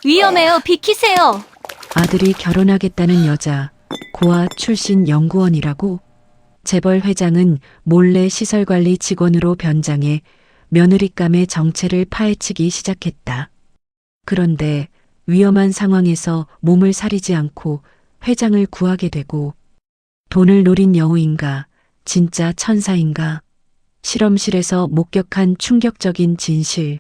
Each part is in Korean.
위험해요. 비키세요. 아들이 결혼하겠다는 여자, 고아 출신 연구원이라고? 재벌 회장은 몰래 시설관리 직원으로 변장해 며느리감의 정체를 파헤치기 시작했다. 그런데 위험한 상황에서 몸을 사리지 않고 회장을 구하게 되고, 돈을 노린 여우인가, 진짜 천사인가? 실험실에서 목격한 충격적인 진실.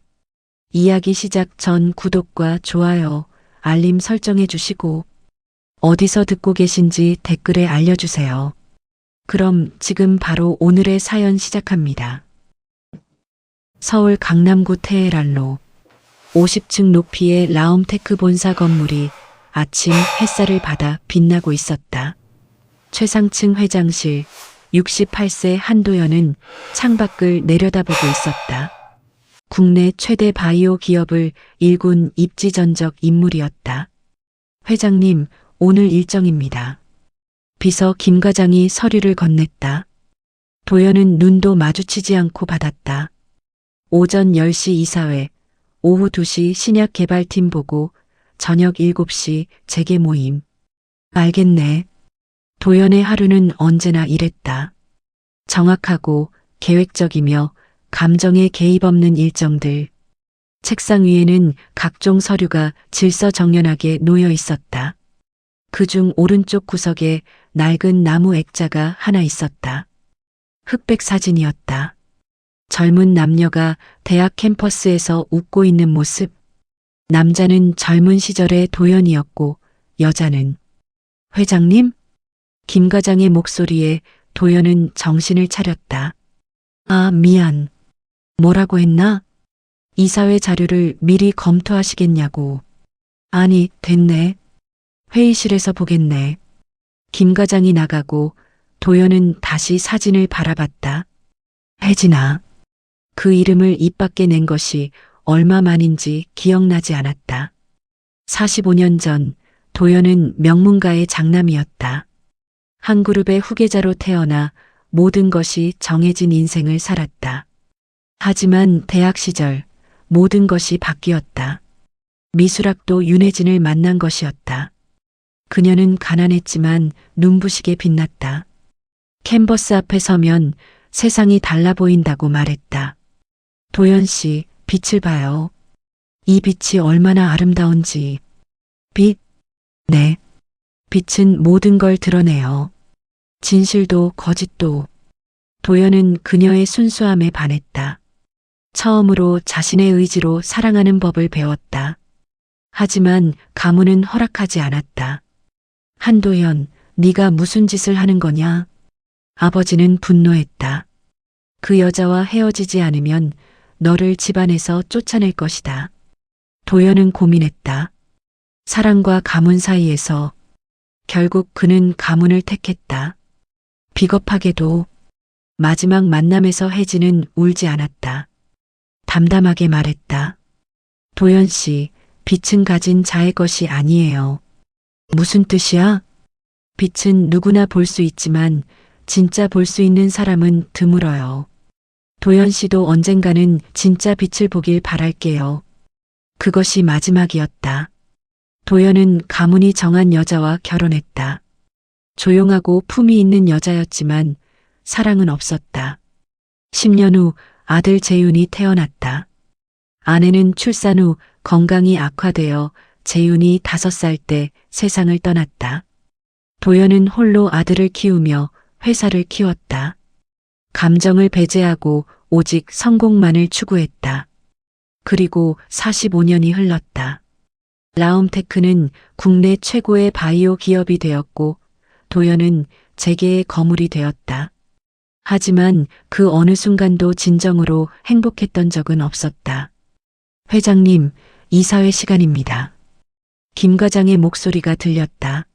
이야기 시작 전 구독과 좋아요, 알림 설정해 주시고, 어디서 듣고 계신지 댓글에 알려주세요. 그럼 지금 바로 오늘의 사연 시작합니다. 서울 강남구 테헤란로 50층 높이의 라움테크 본사 건물이 아침 햇살을 받아 빛나고 있었다. 최상층 회장실 68세 한도연은 창밖을 내려다보고 있었다. 국내 최대 바이오 기업을 일군 입지 전적 인물이었다. 회장님, 오늘 일정입니다. 비서 김 과장이 서류를 건넸다. 도연은 눈도 마주치지 않고 받았다. 오전 10시 이사회, 오후 2시 신약 개발팀 보고, 저녁 7시 재개 모임. 알겠네. 도연의 하루는 언제나 이랬다. 정확하고 계획적이며 감정에 개입 없는 일정들. 책상 위에는 각종 서류가 질서정연하게 놓여 있었다. 그중 오른쪽 구석에 낡은 나무 액자가 하나 있었다. 흑백 사진이었다. 젊은 남녀가 대학 캠퍼스에서 웃고 있는 모습. 남자는 젊은 시절의 도연이었고 여자는 회장님? 김 과장의 목소리에 도연은 정신을 차렸다. 아, 미안. 뭐라고 했나? 이사회 자료를 미리 검토하시겠냐고. 아니, 됐네. 회의실에서 보겠네. 김 과장이 나가고 도연은 다시 사진을 바라봤다. 혜진아. 그 이름을 입 밖에 낸 것이 얼마 만인지 기억나지 않았다. 45년 전 도연은 명문가의 장남이었다. 한 그룹의 후계자로 태어나 모든 것이 정해진 인생을 살았다. 하지만 대학 시절 모든 것이 바뀌었다. 미술학도 윤혜진을 만난 것이었다. 그녀는 가난했지만 눈부시게 빛났다. 캔버스 앞에 서면 세상이 달라 보인다고 말했다. 도연 씨, 빛을 봐요. 이 빛이 얼마나 아름다운지. 빛? 네. 빛은 모든 걸 드러내요. 진실도 거짓도. 도연은 그녀의 순수함에 반했다. 처음으로 자신의 의지로 사랑하는 법을 배웠다. 하지만 가문은 허락하지 않았다. 한도연, 네가 무슨 짓을 하는 거냐? 아버지는 분노했다. 그 여자와 헤어지지 않으면 너를 집안에서 쫓아낼 것이다. 도연은 고민했다. 사랑과 가문 사이에서 결국 그는 가문을 택했다. 비겁하게도 마지막 만남에서 혜진은 울지 않았다. 담담하게 말했다. 도연 씨, 빛은 가진 자의 것이 아니에요. 무슨 뜻이야? 빛은 누구나 볼 수 있지만 진짜 볼 수 있는 사람은 드물어요. 도연 씨도 언젠가는 진짜 빛을 보길 바랄게요. 그것이 마지막이었다. 도연은 가문이 정한 여자와 결혼했다. 조용하고 품위 있는 여자였지만 사랑은 없었다. 10년 후 아들 재윤이 태어났다. 아내는 출산 후 건강이 악화되어 재윤이 5살 때 세상을 떠났다. 도연은 홀로 아들을 키우며 회사를 키웠다. 감정을 배제하고 오직 성공만을 추구했다. 그리고 45년이 흘렀다. 라움테크는 국내 최고의 바이오 기업이 되었고 도연은 재계의 거물이 되었다. 하지만 그 어느 순간도 진정으로 행복했던 적은 없었다. 회장님, 이사회 시간입니다. 김 과장의 목소리가 들렸다.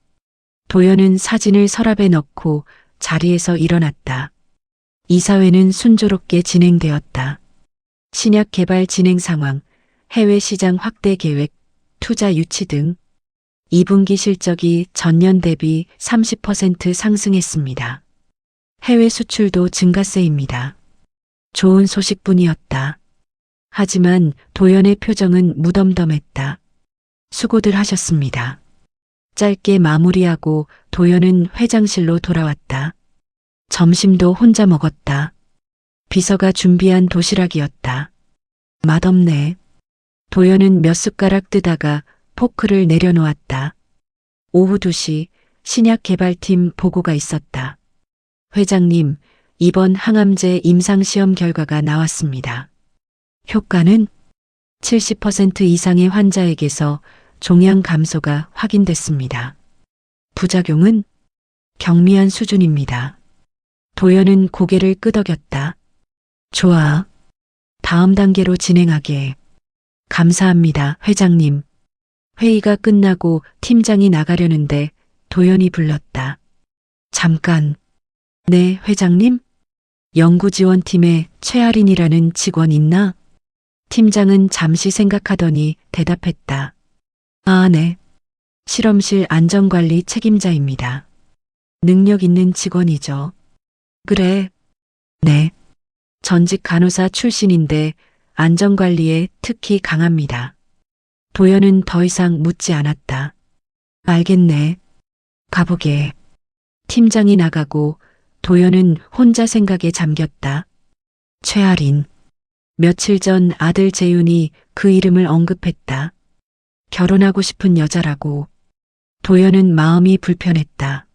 도연은 사진을 서랍에 넣고 자리에서 일어났다. 이사회는 순조롭게 진행되었다. 신약 개발 진행 상황, 해외 시장 확대 계획, 투자 유치 등 2분기 실적이 전년 대비 30% 상승했습니다. 해외 수출도 증가세입니다. 좋은 소식뿐이었다. 하지만 도연의 표정은 무덤덤했다. 수고들 하셨습니다. 짧게 마무리하고 도연은 회장실로 돌아왔다. 점심도 혼자 먹었다. 비서가 준비한 도시락이었다. 맛없네. 도연은 몇 숟가락 뜨다가 포크를 내려놓았다. 오후 2시 신약개발팀 보고가 있었다. 회장님, 이번 항암제 임상시험 결과가 나왔습니다. 효과는 70% 이상의 환자에게서 종양 감소가 확인됐습니다. 부작용은 경미한 수준입니다. 도연은 고개를 끄덕였다. 좋아. 다음 단계로 진행하게. 감사합니다, 회장님. 회의가 끝나고 팀장이 나가려는데 도연이 불렀다. 잠깐. 네, 회장님? 연구지원팀에 최아린이라는 직원 있나? 팀장은 잠시 생각하더니 대답했다. 아, 네. 실험실 안전관리 책임자입니다. 능력 있는 직원이죠. 그래. 네. 전직 간호사 출신인데 안전관리에 특히 강합니다. 도연은 더 이상 묻지 않았다. 알겠네. 가보게. 팀장이 나가고 도연은 혼자 생각에 잠겼다. 최아린. 며칠 전 아들 재윤이 그 이름을 언급했다. 결혼하고 싶은 여자라고. 도연은 마음이 불편했다.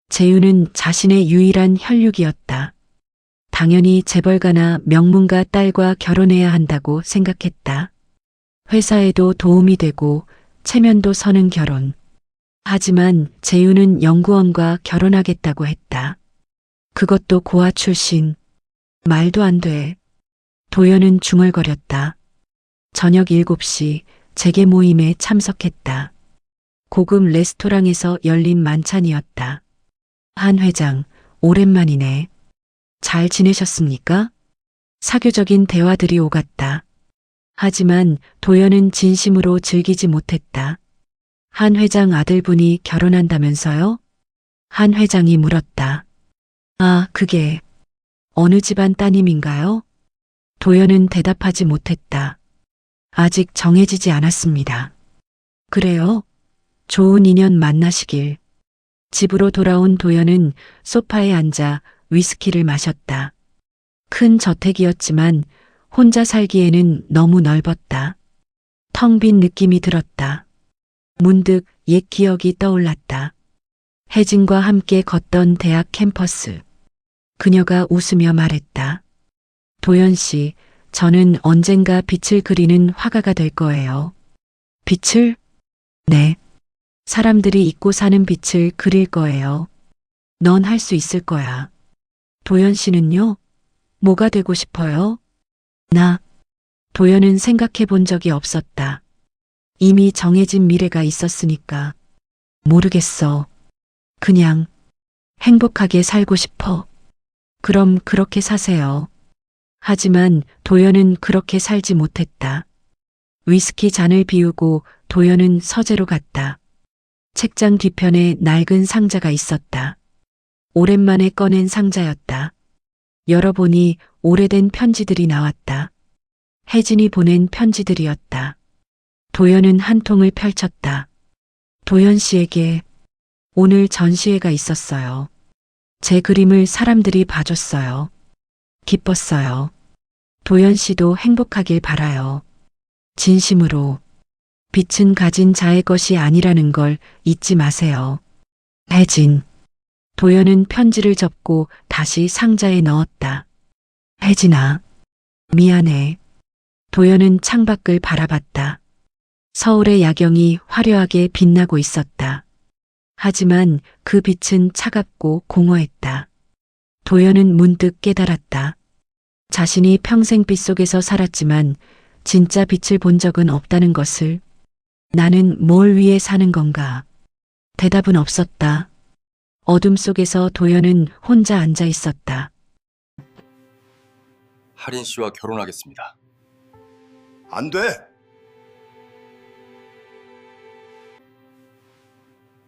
재윤은 자신의 유일한 혈육이었다. 당연히 재벌가나 명문가 딸과 결혼해야 한다고 생각했다. 회사에도 도움이 되고 체면도 서는 결혼. 하지만 재윤은 연구원과 결혼하겠다고 했다. 그것도 고아 출신. 말도 안 돼. 도연은 중얼거렸다. 저녁 7시 재계 모임에 참석했다. 고급 레스토랑에서 열린 만찬이었다. 한 회장, 오랜만이네. 잘 지내셨습니까? 사교적인 대화들이 오갔다. 하지만 도연은 진심으로 즐기지 못했다. 한 회장 아들분이 결혼한다면서요? 한 회장이 물었다. 아, 그게 어느 집안 따님인가요? 도연은 대답하지 못했다. 아직 정해지지 않았습니다. 그래요? 좋은 인연 만나시길. 집으로 돌아온 도연은 소파에 앉아 위스키를 마셨다. 큰 저택이었지만 혼자 살기에는 너무 넓었다. 텅 빈 느낌이 들었다. 문득 옛 기억이 떠올랐다. 혜진과 함께 걷던 대학 캠퍼스. 그녀가 웃으며 말했다. 도연 씨, 저는 언젠가 빛을 그리는 화가가 될 거예요. 빛을? 네. 사람들이 잊고 사는 빛을 그릴 거예요. 넌 할 수 있을 거야. 도연 씨는요? 뭐가 되고 싶어요? 나. 도연은 생각해 본 적이 없었다. 이미 정해진 미래가 있었으니까. 모르겠어. 그냥 행복하게 살고 싶어. 그럼 그렇게 사세요. 하지만 도연은 그렇게 살지 못했다. 위스키 잔을 비우고 도연은 서재로 갔다. 책장 뒤편에 낡은 상자가 있었다. 오랜만에 꺼낸 상자였다. 열어보니 오래된 편지들이 나왔다. 혜진이 보낸 편지들이었다. 도연은 한 통을 펼쳤다. 도연 씨에게 오늘 전시회가 있었어요. 제 그림을 사람들이 봐줬어요. 기뻤어요. 도연 씨도 행복하길 바라요. 진심으로. 빛은 가진 자의 것이 아니라는 걸 잊지 마세요. 혜진. 도연은 편지를 접고 다시 상자에 넣었다. 혜진아. 미안해. 도연은 창밖을 바라봤다. 서울의 야경이 화려하게 빛나고 있었다. 하지만 그 빛은 차갑고 공허했다. 도연은 문득 깨달았다. 자신이 평생 빛 속에서 살았지만 진짜 빛을 본 적은 없다는 것을. 나는 뭘 위해 사는 건가? 대답은 없었다. 어둠 속에서 도연은 혼자 앉아 있었다. 하린 씨와 결혼하겠습니다. 안 돼.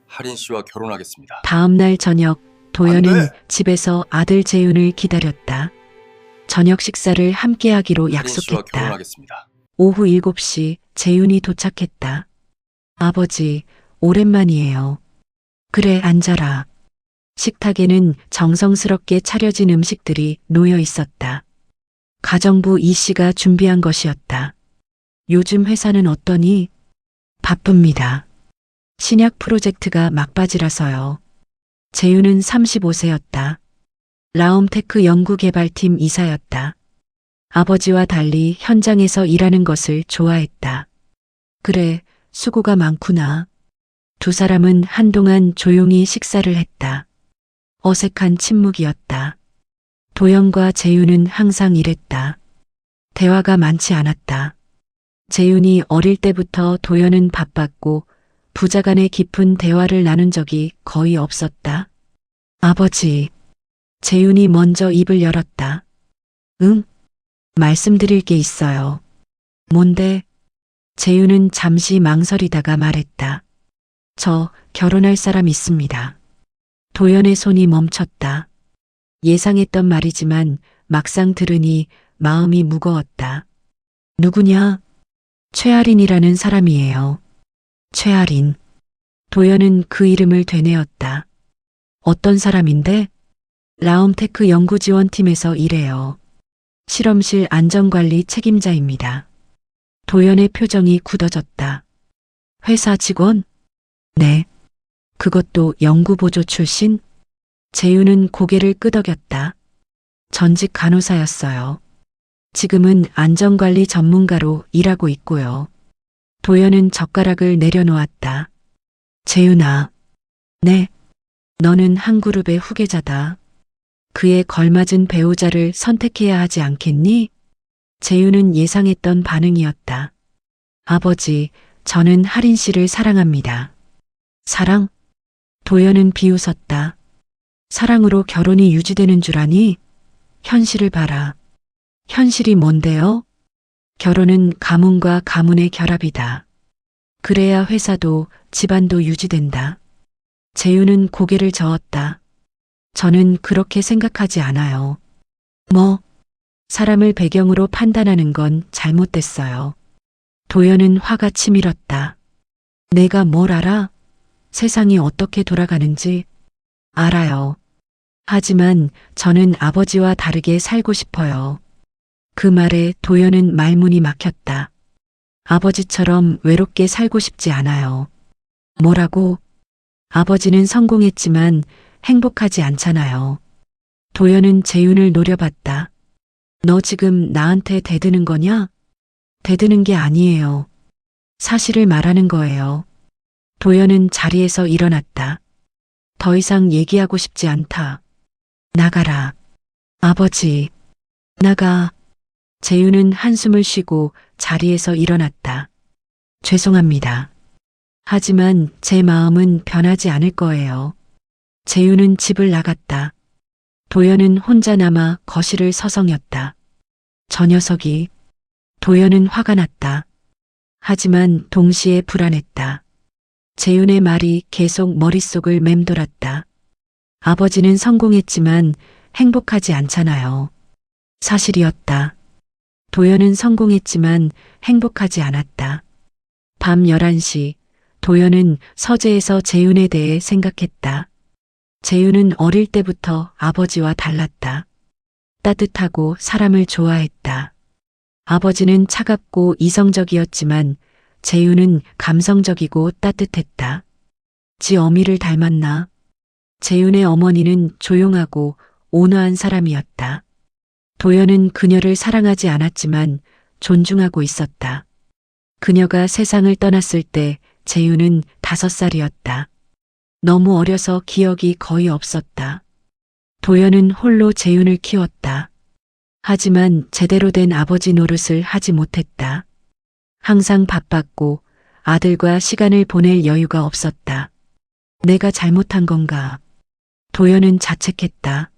하린 씨와 결혼하겠습니다. 다음 날 저녁 도연은 안 돼. 집에서 아들 재윤을 기다렸다. 저녁 식사를 함께 하기로 하린 씨와 약속했다. 결혼하겠습니다. 오후 7시 재윤이 도착했다. 아버지, 오랜만이에요. 그래, 앉아라. 식탁에는 정성스럽게 차려진 음식들이 놓여 있었다. 가정부 이 씨가 준비한 것이었다. 요즘 회사는 어떠니? 바쁩니다. 신약 프로젝트가 막바지라서요. 재윤은 35세였다. 라움테크 연구개발팀 이사였다. 아버지와 달리 현장에서 일하는 것을 좋아했다. 그래, 수고가 많구나. 두 사람은 한동안 조용히 식사를 했다. 어색한 침묵이었다. 도연과 재윤은 항상 이랬다. 대화가 많지 않았다. 재윤이 어릴 때부터 도연은 바빴고 부자간의 깊은 대화를 나눈 적이 거의 없었다. 아버지, 재윤이 먼저 입을 열었다. 응? 말씀드릴 게 있어요. 뭔데? 재윤은 잠시 망설이다가 말했다. 저 결혼할 사람 있습니다. 도연의 손이 멈췄다. 예상했던 말이지만 막상 들으니 마음이 무거웠다. 누구냐? 최아린이라는 사람이에요. 최아린. 도연은 그 이름을 되뇌었다. 어떤 사람인데? 라움테크 연구지원팀에서 일해요. 실험실 안전관리 책임자입니다. 도연의 표정이 굳어졌다. 회사 직원? 네. 그것도 연구보조 출신? 재윤은 고개를 끄덕였다. 전직 간호사였어요. 지금은 안전관리 전문가로 일하고 있고요. 도연은 젓가락을 내려놓았다. 재윤아. 네. 너는 한 그룹의 후계자다. 그에 걸맞은 배우자를 선택해야 하지 않겠니? 재윤은 예상했던 반응이었다. 아버지, 저는 하린 씨를 사랑합니다. 사랑? 도연은 비웃었다. 사랑으로 결혼이 유지되는 줄 아니? 현실을 봐라. 현실이 뭔데요? 결혼은 가문과 가문의 결합이다. 그래야 회사도 집안도 유지된다. 재윤은 고개를 저었다. 저는 그렇게 생각하지 않아요. 뭐? 사람을 배경으로 판단하는 건 잘못됐어요. 도연은 화가 치밀었다. 내가 뭘 알아? 세상이 어떻게 돌아가는지 알아요. 하지만 저는 아버지와 다르게 살고 싶어요. 그 말에 도연은 말문이 막혔다. 아버지처럼 외롭게 살고 싶지 않아요. 뭐라고? 아버지는 성공했지만 행복하지 않잖아요. 도연은 재윤을 노려봤다. 너 지금 나한테 대드는 거냐? 대드는 게 아니에요. 사실을 말하는 거예요. 도연은 자리에서 일어났다. 더 이상 얘기하고 싶지 않다. 나가라. 아버지. 나가. 재윤은 한숨을 쉬고 자리에서 일어났다. 죄송합니다. 하지만 제 마음은 변하지 않을 거예요. 재윤은 집을 나갔다. 도연은 혼자 남아 거실을 서성였다. 저 녀석이. 도연은 화가 났다. 하지만 동시에 불안했다. 재윤의 말이 계속 머릿속을 맴돌았다. 아버지는 성공했지만 행복하지 않잖아요. 사실이었다. 도연은 성공했지만 행복하지 않았다. 밤 11시, 도연은 서재에서 재윤에 대해 생각했다. 재윤은 어릴 때부터 아버지와 달랐다. 따뜻하고 사람을 좋아했다. 아버지는 차갑고 이성적이었지만 재윤은 감성적이고 따뜻했다. 지 어미를 닮았나? 재윤의 어머니는 조용하고 온화한 사람이었다. 도연은 그녀를 사랑하지 않았지만 존중하고 있었다. 그녀가 세상을 떠났을 때 재윤은 5살이었다. 너무 어려서 기억이 거의 없었다. 도연은 홀로 재윤을 키웠다. 하지만 제대로 된 아버지 노릇을 하지 못했다. 항상 바빴고 아들과 시간을 보낼 여유가 없었다. 내가 잘못한 건가? 도연은 자책했다.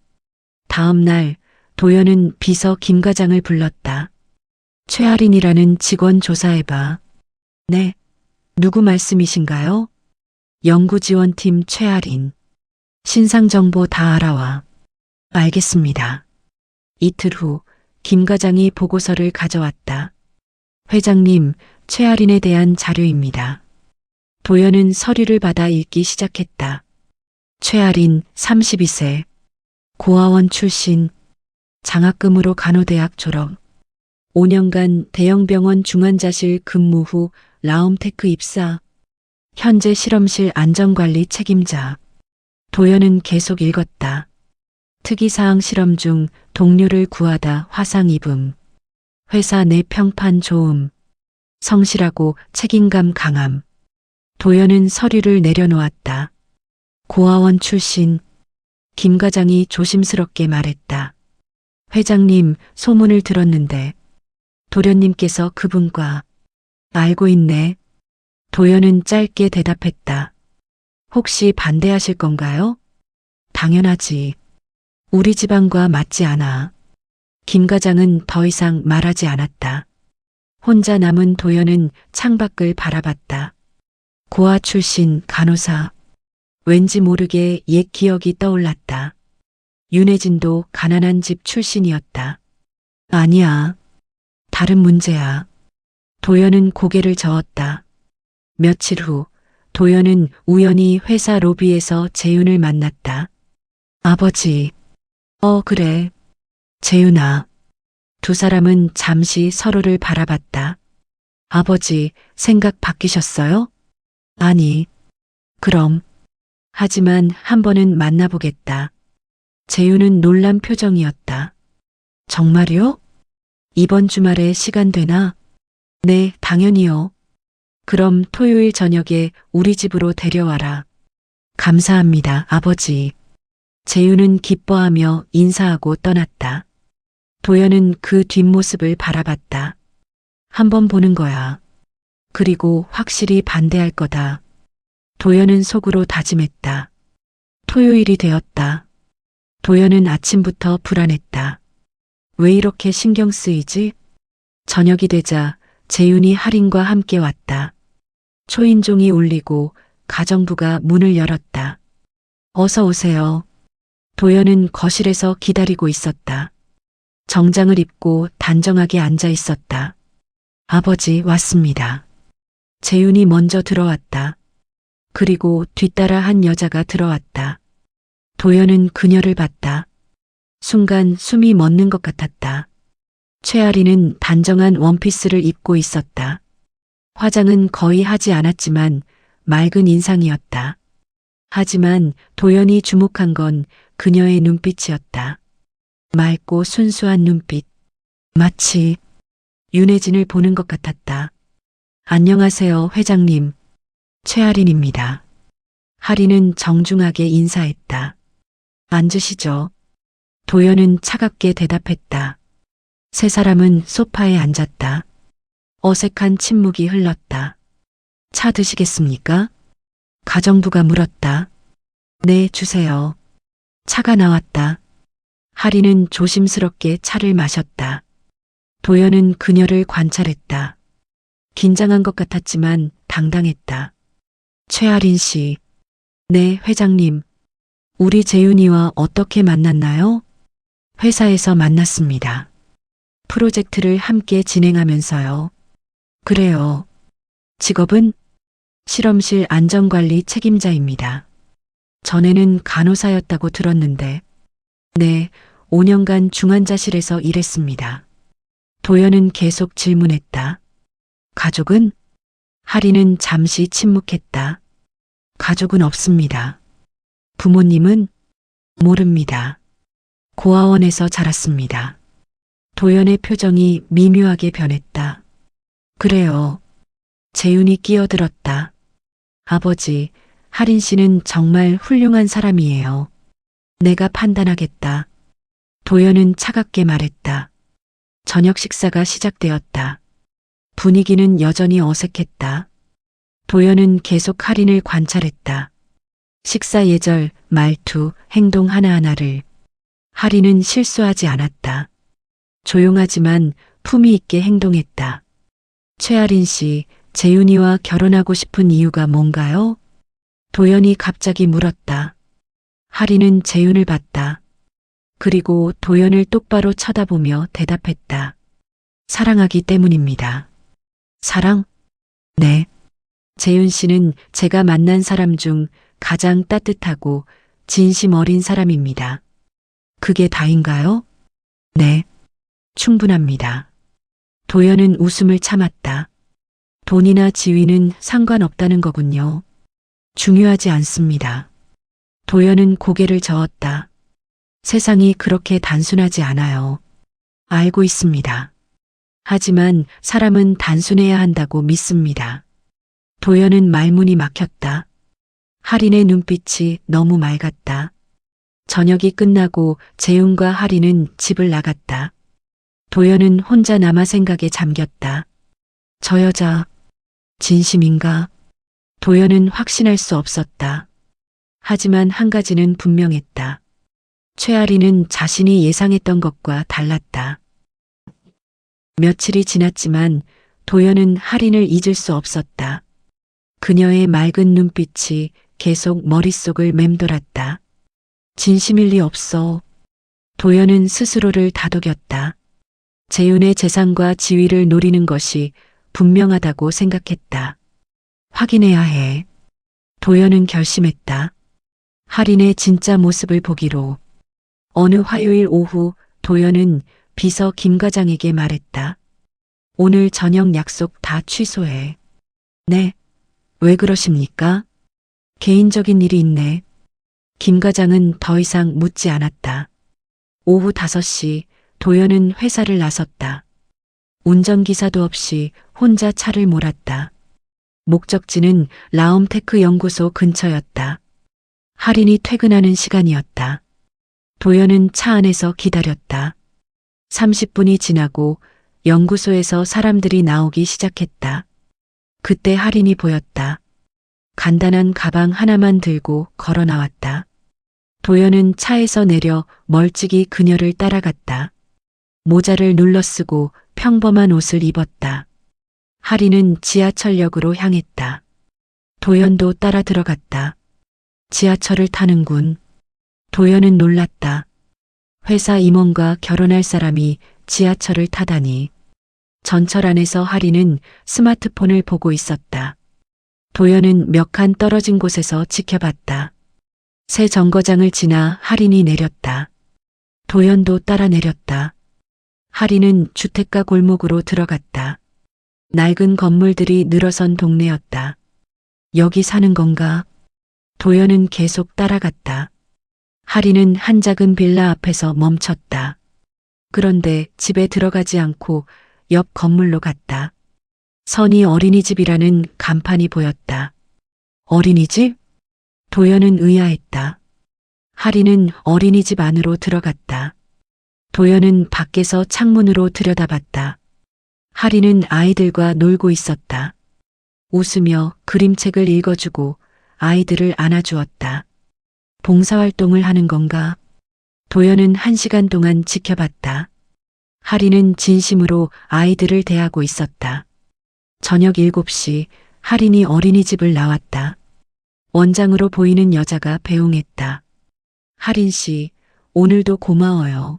다음 날 도연은 비서 김 과장을 불렀다. 최아린이라는 직원 조사해봐. 네. 누구 말씀이신가요? 연구지원팀 최아린. 신상 정보 다 알아와. 알겠습니다. 이틀 후 김 과장이 보고서를 가져왔다. 회장님, 최아린에 대한 자료입니다. 도연은 서류를 받아 읽기 시작했다. 최아린 32세. 고아원 출신. 장학금으로 간호대학 졸업. 5년간 대형병원 중환자실 근무 후 라움테크 입사. 현재 실험실 안전관리 책임자. 도연은 계속 읽었다. 특이사항 실험 중 동료를 구하다 화상 입음. 회사 내 평판 좋음. 성실하고 책임감 강함. 도연은 서류를 내려놓았다. 고아원 출신. 김 과장이 조심스럽게 말했다. 회장님, 소문을 들었는데 도련님께서 그분과 알고 있네. 도연은 짧게 대답했다. 혹시 반대하실 건가요? 당연하지. 우리 집안과 맞지 않아. 김 과장은 더 이상 말하지 않았다. 혼자 남은 도연은 창밖을 바라봤다. 고아 출신 간호사. 왠지 모르게 옛 기억이 떠올랐다. 윤혜진도 가난한 집 출신이었다. 아니야. 다른 문제야. 도연은 고개를 저었다. 며칠 후 도연은 우연히 회사 로비에서 재윤을 만났다. 아버지. 그래. 재윤아. 두 사람은 잠시 서로를 바라봤다. 아버지, 생각 바뀌셨어요? 아니. 그럼. 하지만 한 번은 만나보겠다. 재윤은 놀란 표정이었다. 정말요? 이번 주말에 시간 되나? 네, 당연히요. 그럼 토요일 저녁에 우리 집으로 데려와라. 감사합니다, 아버지. 재윤은 기뻐하며 인사하고 떠났다. 도연은 그 뒷모습을 바라봤다. 한 번 보는 거야. 그리고 확실히 반대할 거다. 도연은 속으로 다짐했다. 토요일이 되었다. 도연은 아침부터 불안했다. 왜 이렇게 신경 쓰이지? 저녁이 되자 재윤이 할인과 함께 왔다. 초인종이 울리고 가정부가 문을 열었다. 어서 오세요. 도연은 거실에서 기다리고 있었다. 정장을 입고 단정하게 앉아 있었다. 아버지 왔습니다. 재윤이 먼저 들어왔다. 그리고 뒤따라 한 여자가 들어왔다. 도연은 그녀를 봤다. 순간 숨이 멎는 것 같았다. 최아리는 단정한 원피스를 입고 있었다. 화장은 거의 하지 않았지만 맑은 인상이었다. 하지만 도연이 주목한 건 그녀의 눈빛이었다. 맑고 순수한 눈빛. 마치 윤혜진을 보는 것 같았다. 안녕하세요, 회장님. 최아린입니다. 하리는 정중하게 인사했다. 앉으시죠. 도연은 차갑게 대답했다. 세 사람은 소파에 앉았다. 어색한 침묵이 흘렀다. 차 드시겠습니까? 가정부가 물었다. 네, 주세요. 차가 나왔다. 하리는 조심스럽게 차를 마셨다. 도연은 그녀를 관찰했다. 긴장한 것 같았지만 당당했다. 최아린 씨. 네, 회장님. 우리 재윤이와 어떻게 만났나요? 회사에서 만났습니다. 프로젝트를 함께 진행하면서요. 그래요. 직업은 실험실 안전관리 책임자입니다. 전에는 간호사였다고 들었는데, 네, 5년간 중환자실에서 일했습니다. 도연은 계속 질문했다. 가족은? 하리는 잠시 침묵했다. 가족은 없습니다. 부모님은? 모릅니다. 고아원에서 자랐습니다. 도연의 표정이 미묘하게 변했다. 그래요. 재윤이 끼어들었다. 아버지, 하린 씨는 정말 훌륭한 사람이에요. 내가 판단하겠다. 도연은 차갑게 말했다. 저녁 식사가 시작되었다. 분위기는 여전히 어색했다. 도연은 계속 하린을 관찰했다. 식사 예절, 말투, 행동 하나하나를. 하린은 실수하지 않았다. 조용하지만 품위 있게 행동했다. 최아린 씨, 재윤이와 결혼하고 싶은 이유가 뭔가요? 도연이 갑자기 물었다. 하린은 재윤을 봤다. 그리고 도연을 똑바로 쳐다보며 대답했다. 사랑하기 때문입니다. 사랑? 네. 재윤 씨는 제가 만난 사람 중 가장 따뜻하고 진심 어린 사람입니다. 그게 다인가요? 네, 충분합니다. 도연은 웃음을 참았다. 돈이나 지위는 상관없다는 거군요. 중요하지 않습니다. 도연은 고개를 저었다. 세상이 그렇게 단순하지 않아요. 알고 있습니다. 하지만 사람은 단순해야 한다고 믿습니다. 도연은 말문이 막혔다. 할인의 눈빛이 너무 맑았다. 저녁이 끝나고 재훈과 할인은 집을 나갔다. 도연은 혼자 남아 생각에 잠겼다. 저 여자, 진심인가? 도연은 확신할 수 없었다. 하지만 한 가지는 분명했다. 최아리는 자신이 예상했던 것과 달랐다. 며칠이 지났지만 도연은 할인을 잊을 수 없었다. 그녀의 맑은 눈빛이 계속 머릿속을 맴돌았다. 진심일 리 없어. 도연은 스스로를 다독였다. 재윤의 재산과 지위를 노리는 것이 분명하다고 생각했다. 확인해야 해. 도연은 결심했다. 할인의 진짜 모습을 보기로. 어느 화요일 오후 도연은 비서 김 과장에게 말했다. 오늘 저녁 약속 다 취소해. 네. 왜 그러십니까? 개인적인 일이 있네. 김 과장은 더 이상 묻지 않았다. 오후 5시 도연은 회사를 나섰다. 운전기사도 없이 혼자 차를 몰았다. 목적지는 라움테크 연구소 근처였다. 할인이 퇴근하는 시간이었다. 도연은 차 안에서 기다렸다. 30분이 지나고 연구소에서 사람들이 나오기 시작했다. 그때 할인이 보였다. 간단한 가방 하나만 들고 걸어 나왔다. 도연은 차에서 내려 멀찍이 그녀를 따라갔다. 모자를 눌러쓰고 평범한 옷을 입었다. 할인은 지하철역으로 향했다. 도연도 따라 들어갔다. 지하철을 타는군. 도연은 놀랐다. 회사 임원과 결혼할 사람이 지하철을 타다니. 전철 안에서 할인은 스마트폰을 보고 있었다. 도연은 몇 칸 떨어진 곳에서 지켜봤다. 새 정거장을 지나 할인이 내렸다. 도연도 따라 내렸다. 할인은 주택가 골목으로 들어갔다. 낡은 건물들이 늘어선 동네였다. 여기 사는 건가? 도연은 계속 따라갔다. 할인은 한 작은 빌라 앞에서 멈췄다. 그런데 집에 들어가지 않고 옆 건물로 갔다. 선희 어린이집이라는 간판이 보였다. 어린이집? 도연은 의아했다. 할인은 어린이집 안으로 들어갔다. 도연은 밖에서 창문으로 들여다봤다. 할인은 아이들과 놀고 있었다. 웃으며 그림책을 읽어주고 아이들을 안아주었다. 봉사활동을 하는 건가? 도연은 1시간 동안 지켜봤다. 할인은 진심으로 아이들을 대하고 있었다. 저녁 7시 할인이 어린이집을 나왔다. 원장으로 보이는 여자가 배웅했다. 할인 씨, 오늘도 고마워요.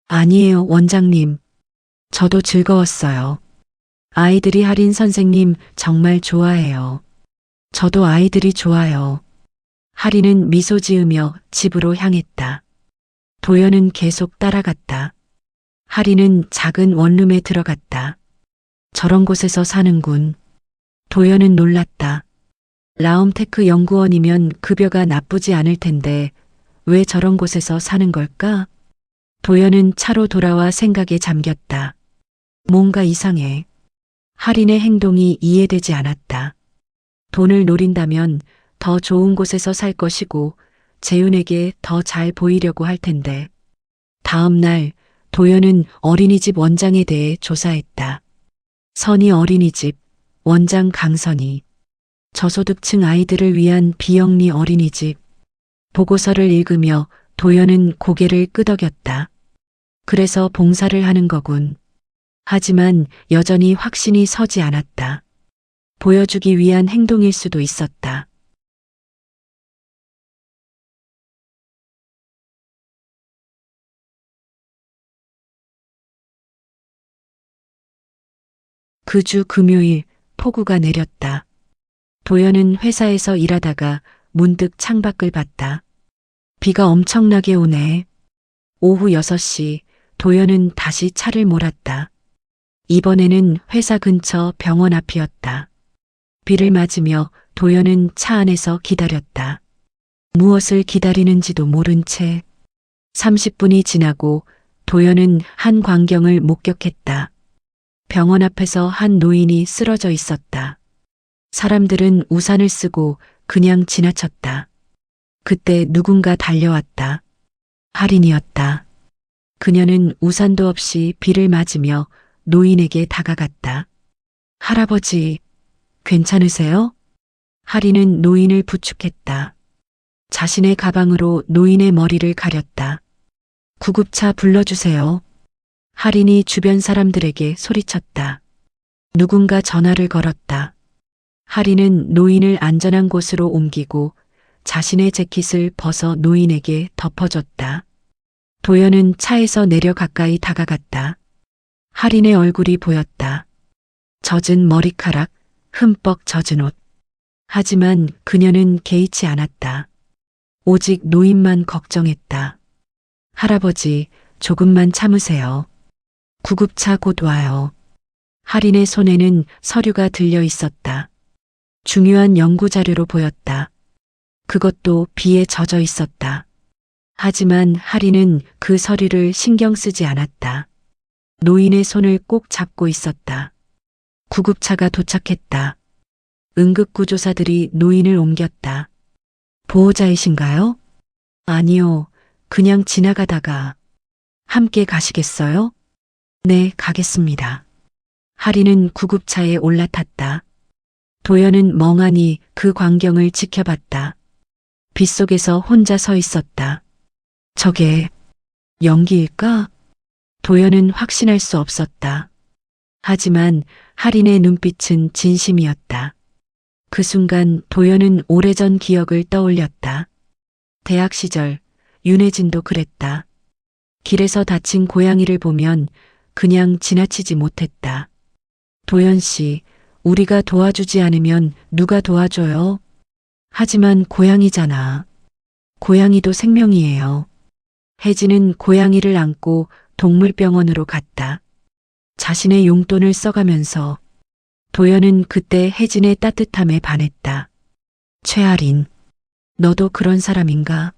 아니에요, 원장님. 저도 즐거웠어요. 아이들이 할인 선생님 정말 좋아해요. 저도 아이들이 좋아요. 할인은 미소 지으며 집으로 향했다. 도연은 계속 따라갔다. 할인은 작은 원룸에 들어갔다. 저런 곳에서 사는군. 도연은 놀랐다. 라움테크 연구원이면 급여가 나쁘지 않을 텐데 왜 저런 곳에서 사는 걸까? 도연은 차로 돌아와 생각에 잠겼다. 뭔가 이상해. 할인의 행동이 이해되지 않았다. 돈을 노린다면 더 좋은 곳에서 살 것이고 재윤에게 더 잘 보이려고 할 텐데. 다음 날 도연은 어린이집 원장에 대해 조사했다. 선희 어린이집, 원장 강선희. 저소득층 아이들을 위한 비영리 어린이집. 보고서를 읽으며 도연은 고개를 끄덕였다. 그래서 봉사를 하는 거군. 하지만 여전히 확신이 서지 않았다. 보여주기 위한 행동일 수도 있었다. 그 주 금요일 폭우가 내렸다. 도연은 회사에서 일하다가 문득 창밖을 봤다. 비가 엄청나게 오네. 오후 6시 도연은 다시 차를 몰았다. 이번에는 회사 근처 병원 앞이었다. 비를 맞으며 도연은 차 안에서 기다렸다. 무엇을 기다리는지도 모른 채 30분이 지나고 도연은 한 광경을 목격했다. 병원 앞에서 한 노인이 쓰러져 있었다. 사람들은 우산을 쓰고 그냥 지나쳤다. 그때 누군가 달려왔다. 할인이었다. 그녀는 우산도 없이 비를 맞으며 노인에게 다가갔다. 할아버지, 괜찮으세요? 할인은 노인을 부축했다. 자신의 가방으로 노인의 머리를 가렸다. 구급차 불러주세요. 할인이 주변 사람들에게 소리쳤다. 누군가 전화를 걸었다. 할인은 노인을 안전한 곳으로 옮기고 자신의 재킷을 벗어 노인에게 덮어줬다. 도연은 차에서 내려 가까이 다가갔다. 할인의 얼굴이 보였다. 젖은 머리카락, 흠뻑 젖은 옷. 하지만 그녀는 개의치 않았다. 오직 노인만 걱정했다. 할아버지, 조금만 참으세요. 구급차 곧 와요. 할인의 손에는 서류가 들려 있었다. 중요한 연구 자료로 보였다. 그것도 비에 젖어 있었다. 하지만 할인은 그 서류를 신경 쓰지 않았다. 노인의 손을 꼭 잡고 있었다. 구급차가 도착했다. 응급구조사들이 노인을 옮겼다. 보호자이신가요? 아니요, 그냥 지나가다가. 함께 가시겠어요? 네, 가겠습니다. 할인은 구급차에 올라탔다. 도연은 멍하니 그 광경을 지켜봤다. 빗속에서 혼자 서 있었다. 저게 연기일까? 도연은 확신할 수 없었다. 하지만 할인의 눈빛은 진심이었다. 그 순간 도연은 오래전 기억을 떠올렸다. 대학 시절 윤혜진도 그랬다. 길에서 다친 고양이를 보면 그냥 지나치지 못했다. 도연 씨, 우리가 도와주지 않으면 누가 도와줘요? 하지만 고양이잖아. 고양이도 생명이에요. 혜진은 고양이를 안고 동물병원으로 갔다. 자신의 용돈을 써가면서 도연은 그때 혜진의 따뜻함에 반했다. 최아린, 너도 그런 사람인가?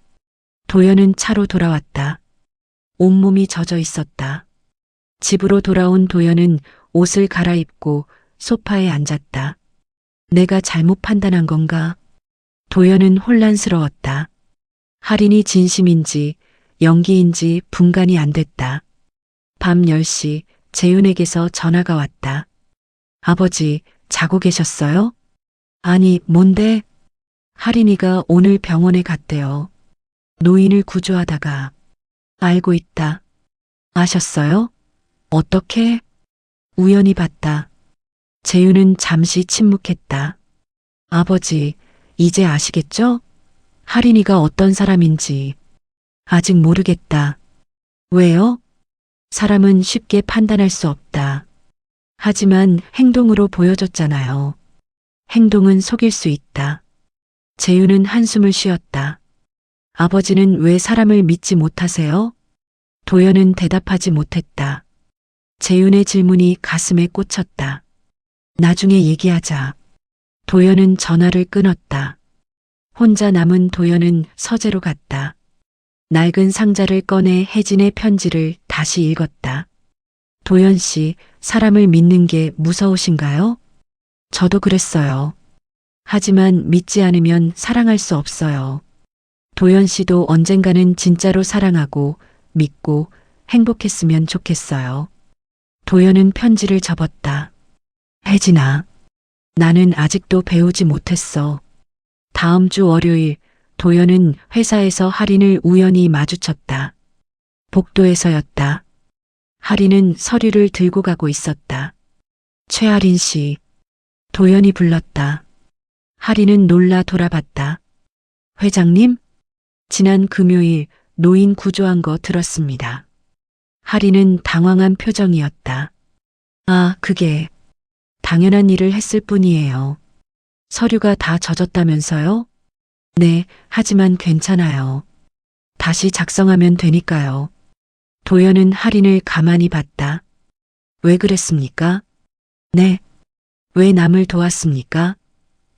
도연은 차로 돌아왔다. 온몸이 젖어 있었다. 집으로 돌아온 도연은 옷을 갈아입고 소파에 앉았다. 내가 잘못 판단한 건가? 도연은 혼란스러웠다. 할인이 진심인지 연기인지 분간이 안 됐다. 밤 10시 재윤에게서 전화가 왔다. 아버지, 자고 계셨어요? 아니, 뭔데? 할인이가 오늘 병원에 갔대요. 노인을 구조하다가. 알고 있다. 아셨어요? 어떻게? 우연히 봤다. 재윤은 잠시 침묵했다. 아버지, 이제 아시겠죠? 할인이가 어떤 사람인지. 아직 모르겠다. 왜요? 사람은 쉽게 판단할 수 없다. 하지만 행동으로 보여줬잖아요. 행동은 속일 수 있다. 재윤은 한숨을 쉬었다. 아버지는 왜 사람을 믿지 못하세요? 도연은 대답하지 못했다. 재윤의 질문이 가슴에 꽂혔다. 나중에 얘기하자. 도연은 전화를 끊었다. 혼자 남은 도연은 서재로 갔다. 낡은 상자를 꺼내 혜진의 편지를 다시 읽었다. 도연 씨, 사람을 믿는 게 무서우신가요? 저도 그랬어요. 하지만 믿지 않으면 사랑할 수 없어요. 도연 씨도 언젠가는 진짜로 사랑하고 믿고 행복했으면 좋겠어요. 도연은 편지를 접었다. 혜진아, 나는 아직도 배우지 못했어. 다음 주 월요일 도연은 회사에서 할인을 우연히 마주쳤다. 복도에서였다. 할인은 서류를 들고 가고 있었다. 최할인 씨. 도연이 불렀다. 할인은 놀라 돌아봤다. 회장님? 지난 금요일 노인 구조한 거 들었습니다. 할인은 당황한 표정이었다. 아, 그게 당연한 일을 했을 뿐이에요. 서류가 다 젖었다면서요? 네, 하지만 괜찮아요. 다시 작성하면 되니까요. 도연은 할인을 가만히 봤다. 왜 그랬습니까? 네. 왜 남을 도왔습니까?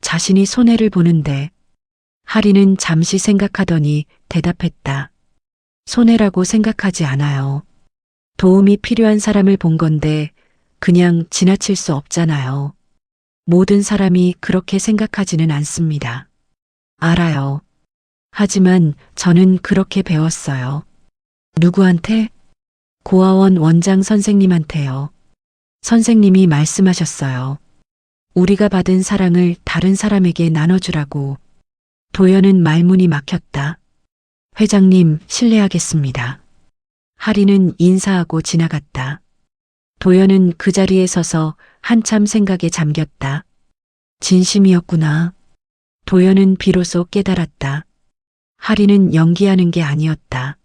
자신이 손해를 보는데. 할인은 잠시 생각하더니 대답했다. 손해라고 생각하지 않아요. 도움이 필요한 사람을 본 건데 그냥 지나칠 수 없잖아요. 모든 사람이 그렇게 생각하지는 않습니다. 알아요. 하지만 저는 그렇게 배웠어요. 누구한테? 고아원 원장 선생님한테요. 선생님이 말씀하셨어요. 우리가 받은 사랑을 다른 사람에게 나눠주라고. 도연은 말문이 막혔다. 회장님, 실례하겠습니다. 할인은 인사하고 지나갔다. 도연은 그 자리에 서서 한참 생각에 잠겼다. 진심이었구나. 도연은 비로소 깨달았다. 할인은 연기하는 게 아니었다.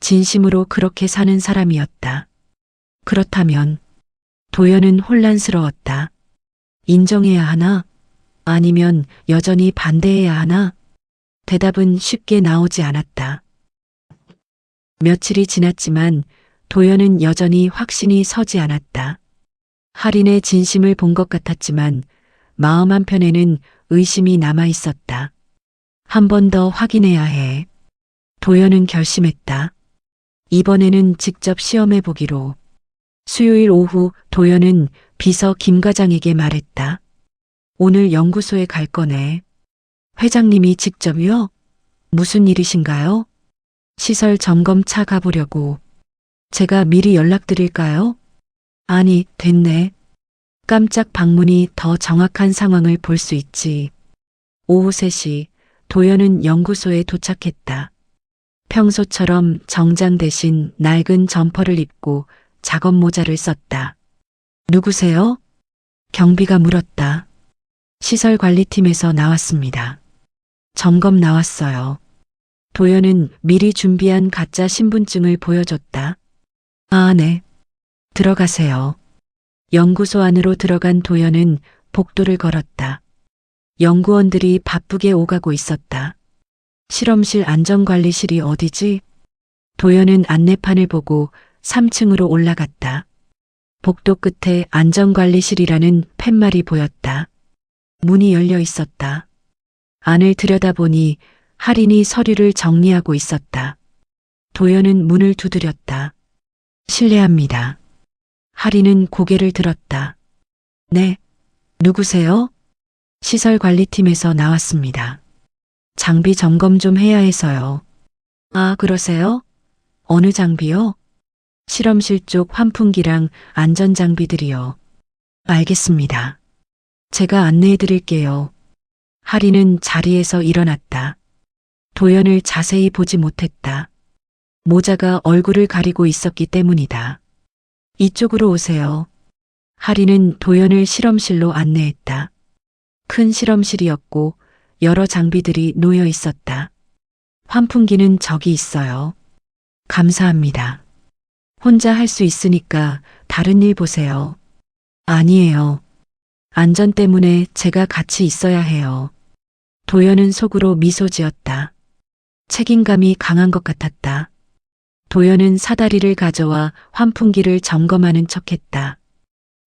진심으로 그렇게 사는 사람이었다. 그렇다면 도연은 혼란스러웠다. 인정해야 하나? 아니면 여전히 반대해야 하나? 대답은 쉽게 나오지 않았다. 며칠이 지났지만 도연은 여전히 확신이 서지 않았다. 할인의 진심을 본 것 같았지만 마음 한편에는 의심이 남아 있었다. 한 번 더 확인해야 해. 도연은 결심했다. 이번에는 직접 시험해 보기로. 수요일 오후 도연은 비서 김 과장에게 말했다. 오늘 연구소에 갈 거네. 회장님이 직접요? 무슨 일이신가요? 시설 점검차 가보려고. 제가 미리 연락드릴까요? 아니, 됐네. 깜짝 방문이 더 정확한 상황을 볼 수 있지. 오후 3시 도연은 연구소에 도착했다. 평소처럼 정장 대신 낡은 점퍼를 입고 작업 모자를 썼다. 누구세요? 경비가 물었다. 시설관리팀에서 나왔습니다. 점검 나왔어요. 도연은 미리 준비한 가짜 신분증을 보여줬다. 아, 네. 들어가세요. 연구소 안으로 들어간 도연은 복도를 걸었다. 연구원들이 바쁘게 오가고 있었다. 실험실 안전관리실이 어디지? 도연은 안내판을 보고 3층으로 올라갔다. 복도 끝에 안전관리실이라는 팻말이 보였다. 문이 열려 있었다. 안을 들여다보니 할인이 서류를 정리하고 있었다. 도연은 문을 두드렸다. 실례합니다. 할인은 고개를 들었다. 네, 누구세요? 시설관리팀에서 나왔습니다. 장비 점검 좀 해야 해서요. 아, 그러세요? 어느 장비요? 실험실 쪽 환풍기랑 안전장비들이요. 알겠습니다. 제가 안내해 드릴게요. 할인은 자리에서 일어났다. 도연을 자세히 보지 못했다. 모자가 얼굴을 가리고 있었기 때문이다. 이쪽으로 오세요. 할인은 도연을 실험실로 안내했다. 큰 실험실이었고 여러 장비들이 놓여 있었다. 환풍기는 저기 있어요. 감사합니다. 혼자 할 수 있으니까 다른 일 보세요. 아니에요. 안전 때문에 제가 같이 있어야 해요. 도연은 속으로 미소 지었다. 책임감이 강한 것 같았다. 도연은 사다리를 가져와 환풍기를 점검하는 척했다.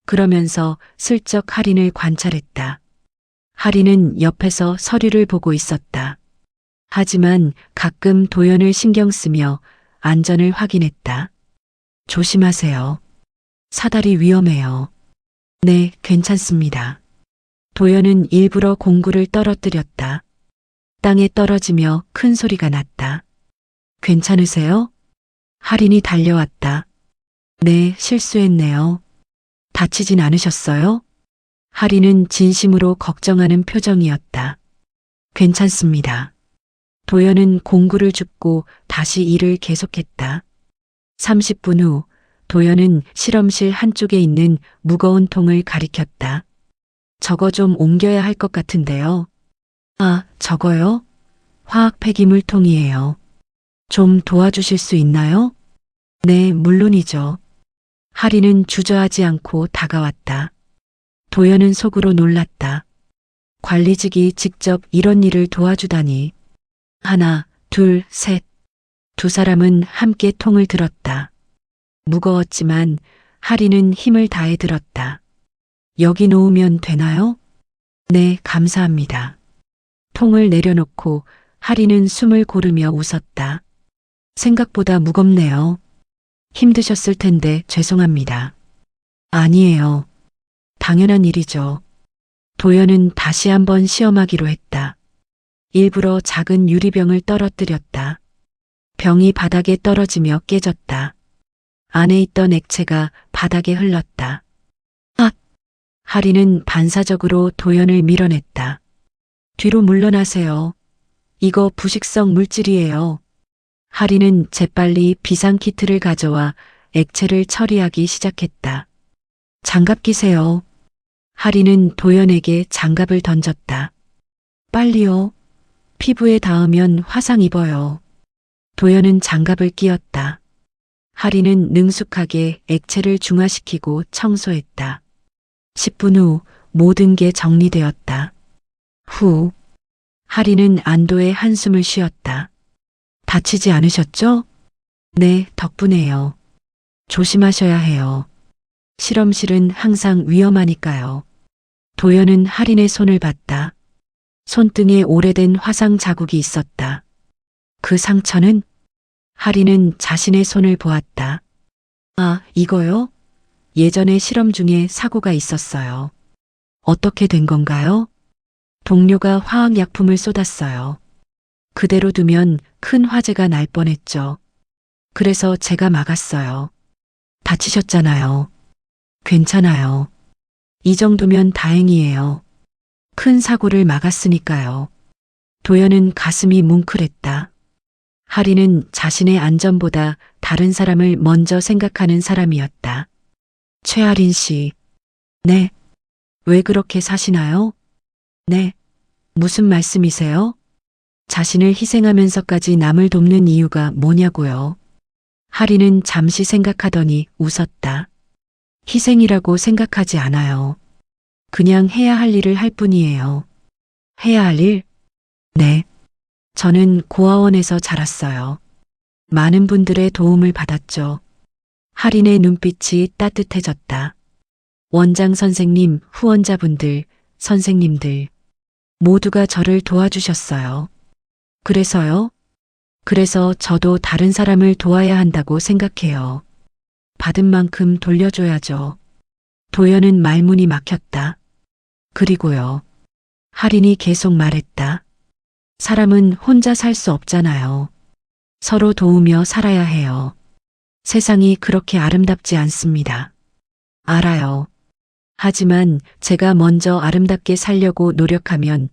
그러면서 슬쩍 할인을 관찰했다. 할인은 옆에서 서류를 보고 있었다. 하지만 가끔 도연을 신경 쓰며 안전을 확인했다. 조심하세요. 사다리 위험해요. 네, 괜찮습니다. 도연은 일부러 공구를 떨어뜨렸다. 땅에 떨어지며 큰 소리가 났다. 괜찮으세요? 할인이 달려왔다. 네, 실수했네요. 다치진 않으셨어요? 할인은 진심으로 걱정하는 표정이었다. 괜찮습니다. 도연은 공구를 줍고 다시 일을 계속했다. 30분 후 도연은 실험실 한쪽에 있는 무거운 통을 가리켰다. 저거 좀 옮겨야 할 것 같은데요. 아, 저거요? 화학 폐기물 통이에요. 좀 도와주실 수 있나요? 네, 물론이죠. 할인은 주저하지 않고 다가왔다. 도연은 속으로 놀랐다. 관리직이 직접 이런 일을 도와주다니. 하나, 둘, 셋. 두 사람은 함께 통을 들었다. 무거웠지만 하리는 힘을 다해 들었다. 여기 놓으면 되나요? 네, 감사합니다. 통을 내려놓고 하리는 숨을 고르며 웃었다. 생각보다 무겁네요. 힘드셨을 텐데 죄송합니다. 아니에요. 당연한 일이죠. 도연은 다시 한번 시험하기로 했다. 일부러 작은 유리병을 떨어뜨렸다. 병이 바닥에 떨어지며 깨졌다. 안에 있던 액체가 바닥에 흘렀다. 아! 하리는 반사적으로 도연을 밀어냈다. 뒤로 물러나세요. 이거 부식성 물질이에요. 하리는 재빨리 비상키트를 가져와 액체를 처리하기 시작했다. 장갑 끼세요. 하리는 도연에게 장갑을 던졌다. 빨리요. 피부에 닿으면 화상 입어요. 도연은 장갑을 끼었다. 하리는 능숙하게 액체를 중화시키고 청소했다. 10분 후 모든 게 정리되었다. 후. 하리는 안도의 한숨을 쉬었다. 다치지 않으셨죠? 네, 덕분에요. 조심하셔야 해요. 실험실은 항상 위험하니까요. 도연은 하린의 손을 봤다. 손등에 오래된 화상 자국이 있었다. 그 상처는? 하린은 자신의 손을 보았다. 아, 이거요? 예전에 실험 중에 사고가 있었어요. 어떻게 된 건가요? 동료가 화학약품을 쏟았어요. 그대로 두면 큰 화재가 날 뻔했죠. 그래서 제가 막았어요. 다치셨잖아요. 괜찮아요. 이 정도면 다행이에요. 큰 사고를 막았으니까요. 도연은 가슴이 뭉클했다. 하리는 자신의 안전보다 다른 사람을 먼저 생각하는 사람이었다. 최하린 씨. 네. 왜 그렇게 사시나요? 네. 무슨 말씀이세요? 자신을 희생하면서까지 남을 돕는 이유가 뭐냐고요? 하리는 잠시 생각하더니 웃었다. 희생이라고 생각하지 않아요. 그냥 해야 할 일을 할 뿐이에요. 해야 할 일? 네. 저는 고아원에서 자랐어요. 많은 분들의 도움을 받았죠. 하린의 눈빛이 따뜻해졌다. 원장 선생님, 후원자분들, 선생님들 모두가 저를 도와주셨어요. 그래서요? 그래서 저도 다른 사람을 도와야 한다고 생각해요. 받은 만큼 돌려줘야죠. 도연은 말문이 막혔다. 그리고요. 하린이 계속 말했다. 사람은 혼자 살 수 없잖아요. 서로 도우며 살아야 해요. 세상이 그렇게 아름답지 않습니다. 알아요. 하지만 제가 먼저 아름답게 살려고 노력하면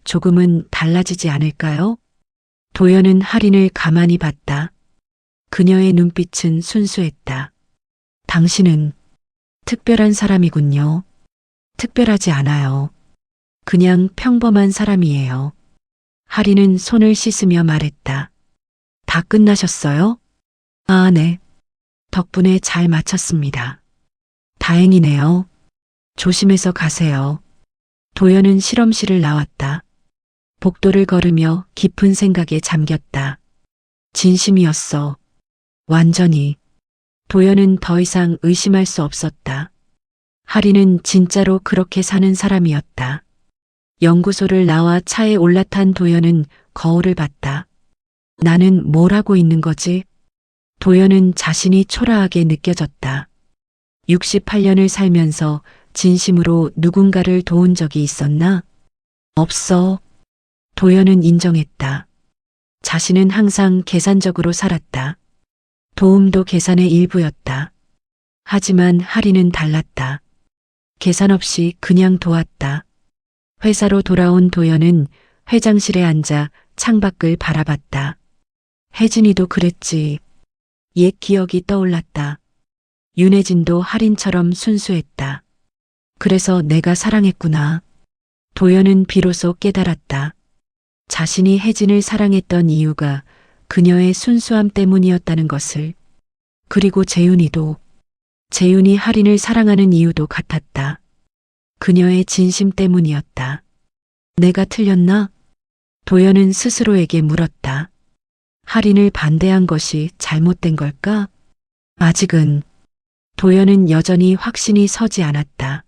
조금은 달라지지 않을까요? 도연은 하린을 가만히 봤다. 그녀의 눈빛은 순수했다. 당신은 특별한 사람이군요. 특별하지 않아요. 그냥 평범한 사람이에요. 하린은 손을 씻으며 말했다. 다 끝나셨어요? 아, 네. 덕분에 잘 마쳤습니다. 다행이네요. 조심해서 가세요. 도연은 실험실을 나왔다. 복도를 걸으며 깊은 생각에 잠겼다. 진심이었어. 완전히. 도연은 더 이상 의심할 수 없었다. 하리는 진짜로 그렇게 사는 사람이었다. 연구소를 나와 차에 올라탄 도연은 거울을 봤다. 나는 뭘 하고 있는 거지? 도연은 자신이 초라하게 느껴졌다. 68년을 살면서 진심으로 누군가를 도운 적이 있었나? 없어. 도연은 인정했다. 자신은 항상 계산적으로 살았다. 도움도 계산의 일부였다. 하지만 하리는 달랐다. 계산 없이 그냥 도왔다. 회사로 돌아온 도연은 회장실에 앉아 창밖을 바라봤다. 혜진이도 그랬지. 옛 기억이 떠올랐다. 윤혜진도 하린처럼 순수했다. 그래서 내가 사랑했구나. 도연은 비로소 깨달았다. 자신이 혜진을 사랑했던 이유가 그녀의 순수함 때문이었다는 것을. 그리고 재윤이도. 재윤이 하린을 사랑하는 이유도 같았다. 그녀의 진심 때문이었다. 내가 틀렸나? 도연은 스스로에게 물었다. 할인을 반대한 것이 잘못된 걸까? 아직은. 도연은 여전히 확신이 서지 않았다.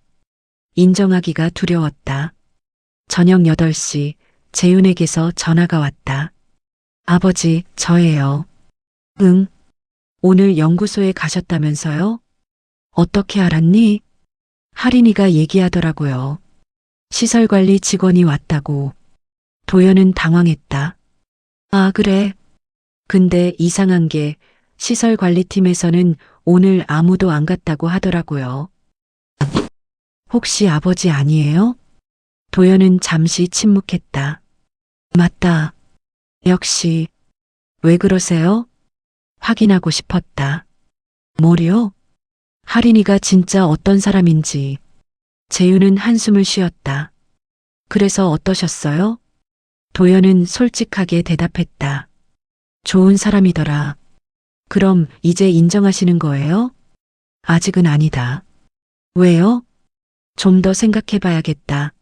인정하기가 두려웠다. 저녁 8시 재윤에게서 전화가 왔다. 아버지, 저예요. 응. 오늘 연구소에 가셨다면서요? 어떻게 알았니? 할인이가 얘기하더라고요. 시설관리 직원이 왔다고. 도연은 당황했다. 아, 그래. 근데 이상한 게 시설관리팀에서는 오늘 아무도 안 갔다고 하더라고요. 혹시 아버지 아니에요? 도연은 잠시 침묵했다. 맞다. 역시. 왜 그러세요? 확인하고 싶었다. 뭐요? 할인이가 진짜 어떤 사람인지. 재윤은 한숨을 쉬었다. 그래서 어떠셨어요? 도연은 솔직하게 대답했다. 좋은 사람이더라. 그럼 이제 인정하시는 거예요? 아직은 아니다. 왜요? 좀 더 생각해 봐야겠다.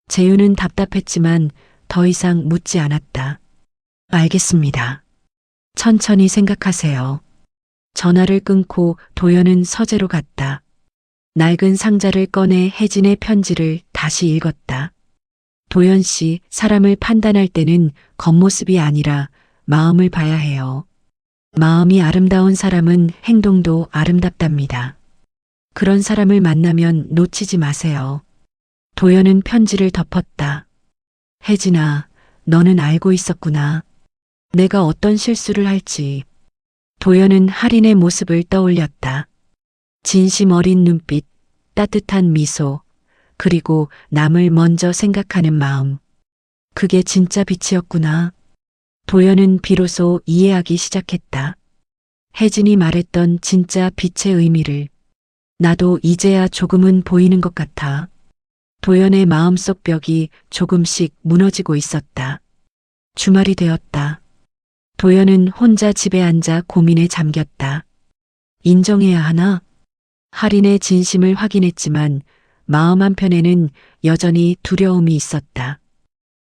재윤은 답답했지만 더 이상 묻지 않았다. 알겠습니다. 천천히 생각하세요. 전화를 끊고 도연은 서재로 갔다. 낡은 상자를 꺼내 혜진의 편지를 다시 읽었다. 도연 씨, 사람을 판단할 때는 겉모습이 아니라 마음을 봐야 해요. 마음이 아름다운 사람은 행동도 아름답답니다. 그런 사람을 만나면 놓치지 마세요. 도연은 편지를 덮었다. 혜진아, 너는 알고 있었구나. 내가 어떤 실수를 할지. 도연은 할인의 모습을 떠올렸다. 진심 어린 눈빛, 따뜻한 미소, 그리고 남을 먼저 생각하는 마음. 그게 진짜 빛이었구나. 도연은 비로소 이해하기 시작했다. 혜진이 말했던 진짜 빛의 의미를. 나도 이제야 조금은 보이는 것 같아. 도연의 마음속 벽이 조금씩 무너지고 있었다. 주말이 되었다. 도연은 혼자 집에 앉아 고민에 잠겼다. 인정해야 하나? 할인의 진심을 확인했지만 마음 한편에는 여전히 두려움이 있었다.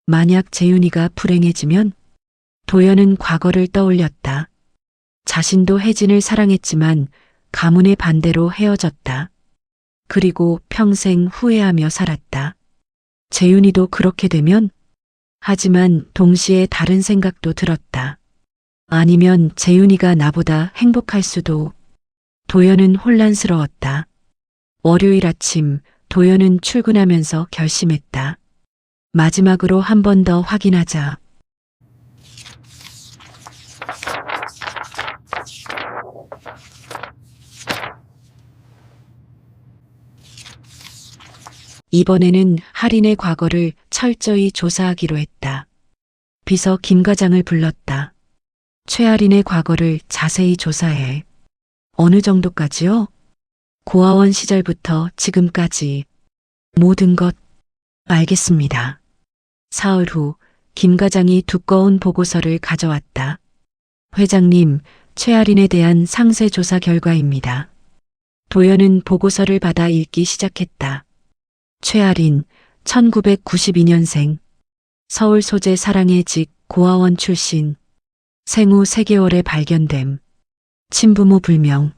만약 재윤이가 불행해지면? 도연은 과거를 떠올렸다. 자신도 혜진을 사랑했지만 가문의 반대로 헤어졌다. 그리고 평생 후회하며 살았다. 재윤이도 그렇게 되면? 하지만 동시에 다른 생각도 들었다. 아니면 재윤이가 나보다 행복할 수도. 도연은 혼란스러웠다. 월요일 아침 도연은 출근하면서 결심했다. 마지막으로 한 번 더 확인하자. 이번에는 할인의 과거를 철저히 조사하기로 했다. 비서 김 과장을 불렀다. 최할인의 과거를 자세히 조사해. 어느 정도까지요? 고아원 시절부터 지금까지. 모든 것. 알겠습니다. 사흘 후 김 과장이 두꺼운 보고서를 가져왔다. 회장님, 최할인에 대한 상세 조사 결과입니다. 도연은 보고서를 받아 읽기 시작했다. 최할인, 1992년생, 서울 소재 사랑의 직 고아원 출신, 생후 3개월에 발견됨, 친부모 불명.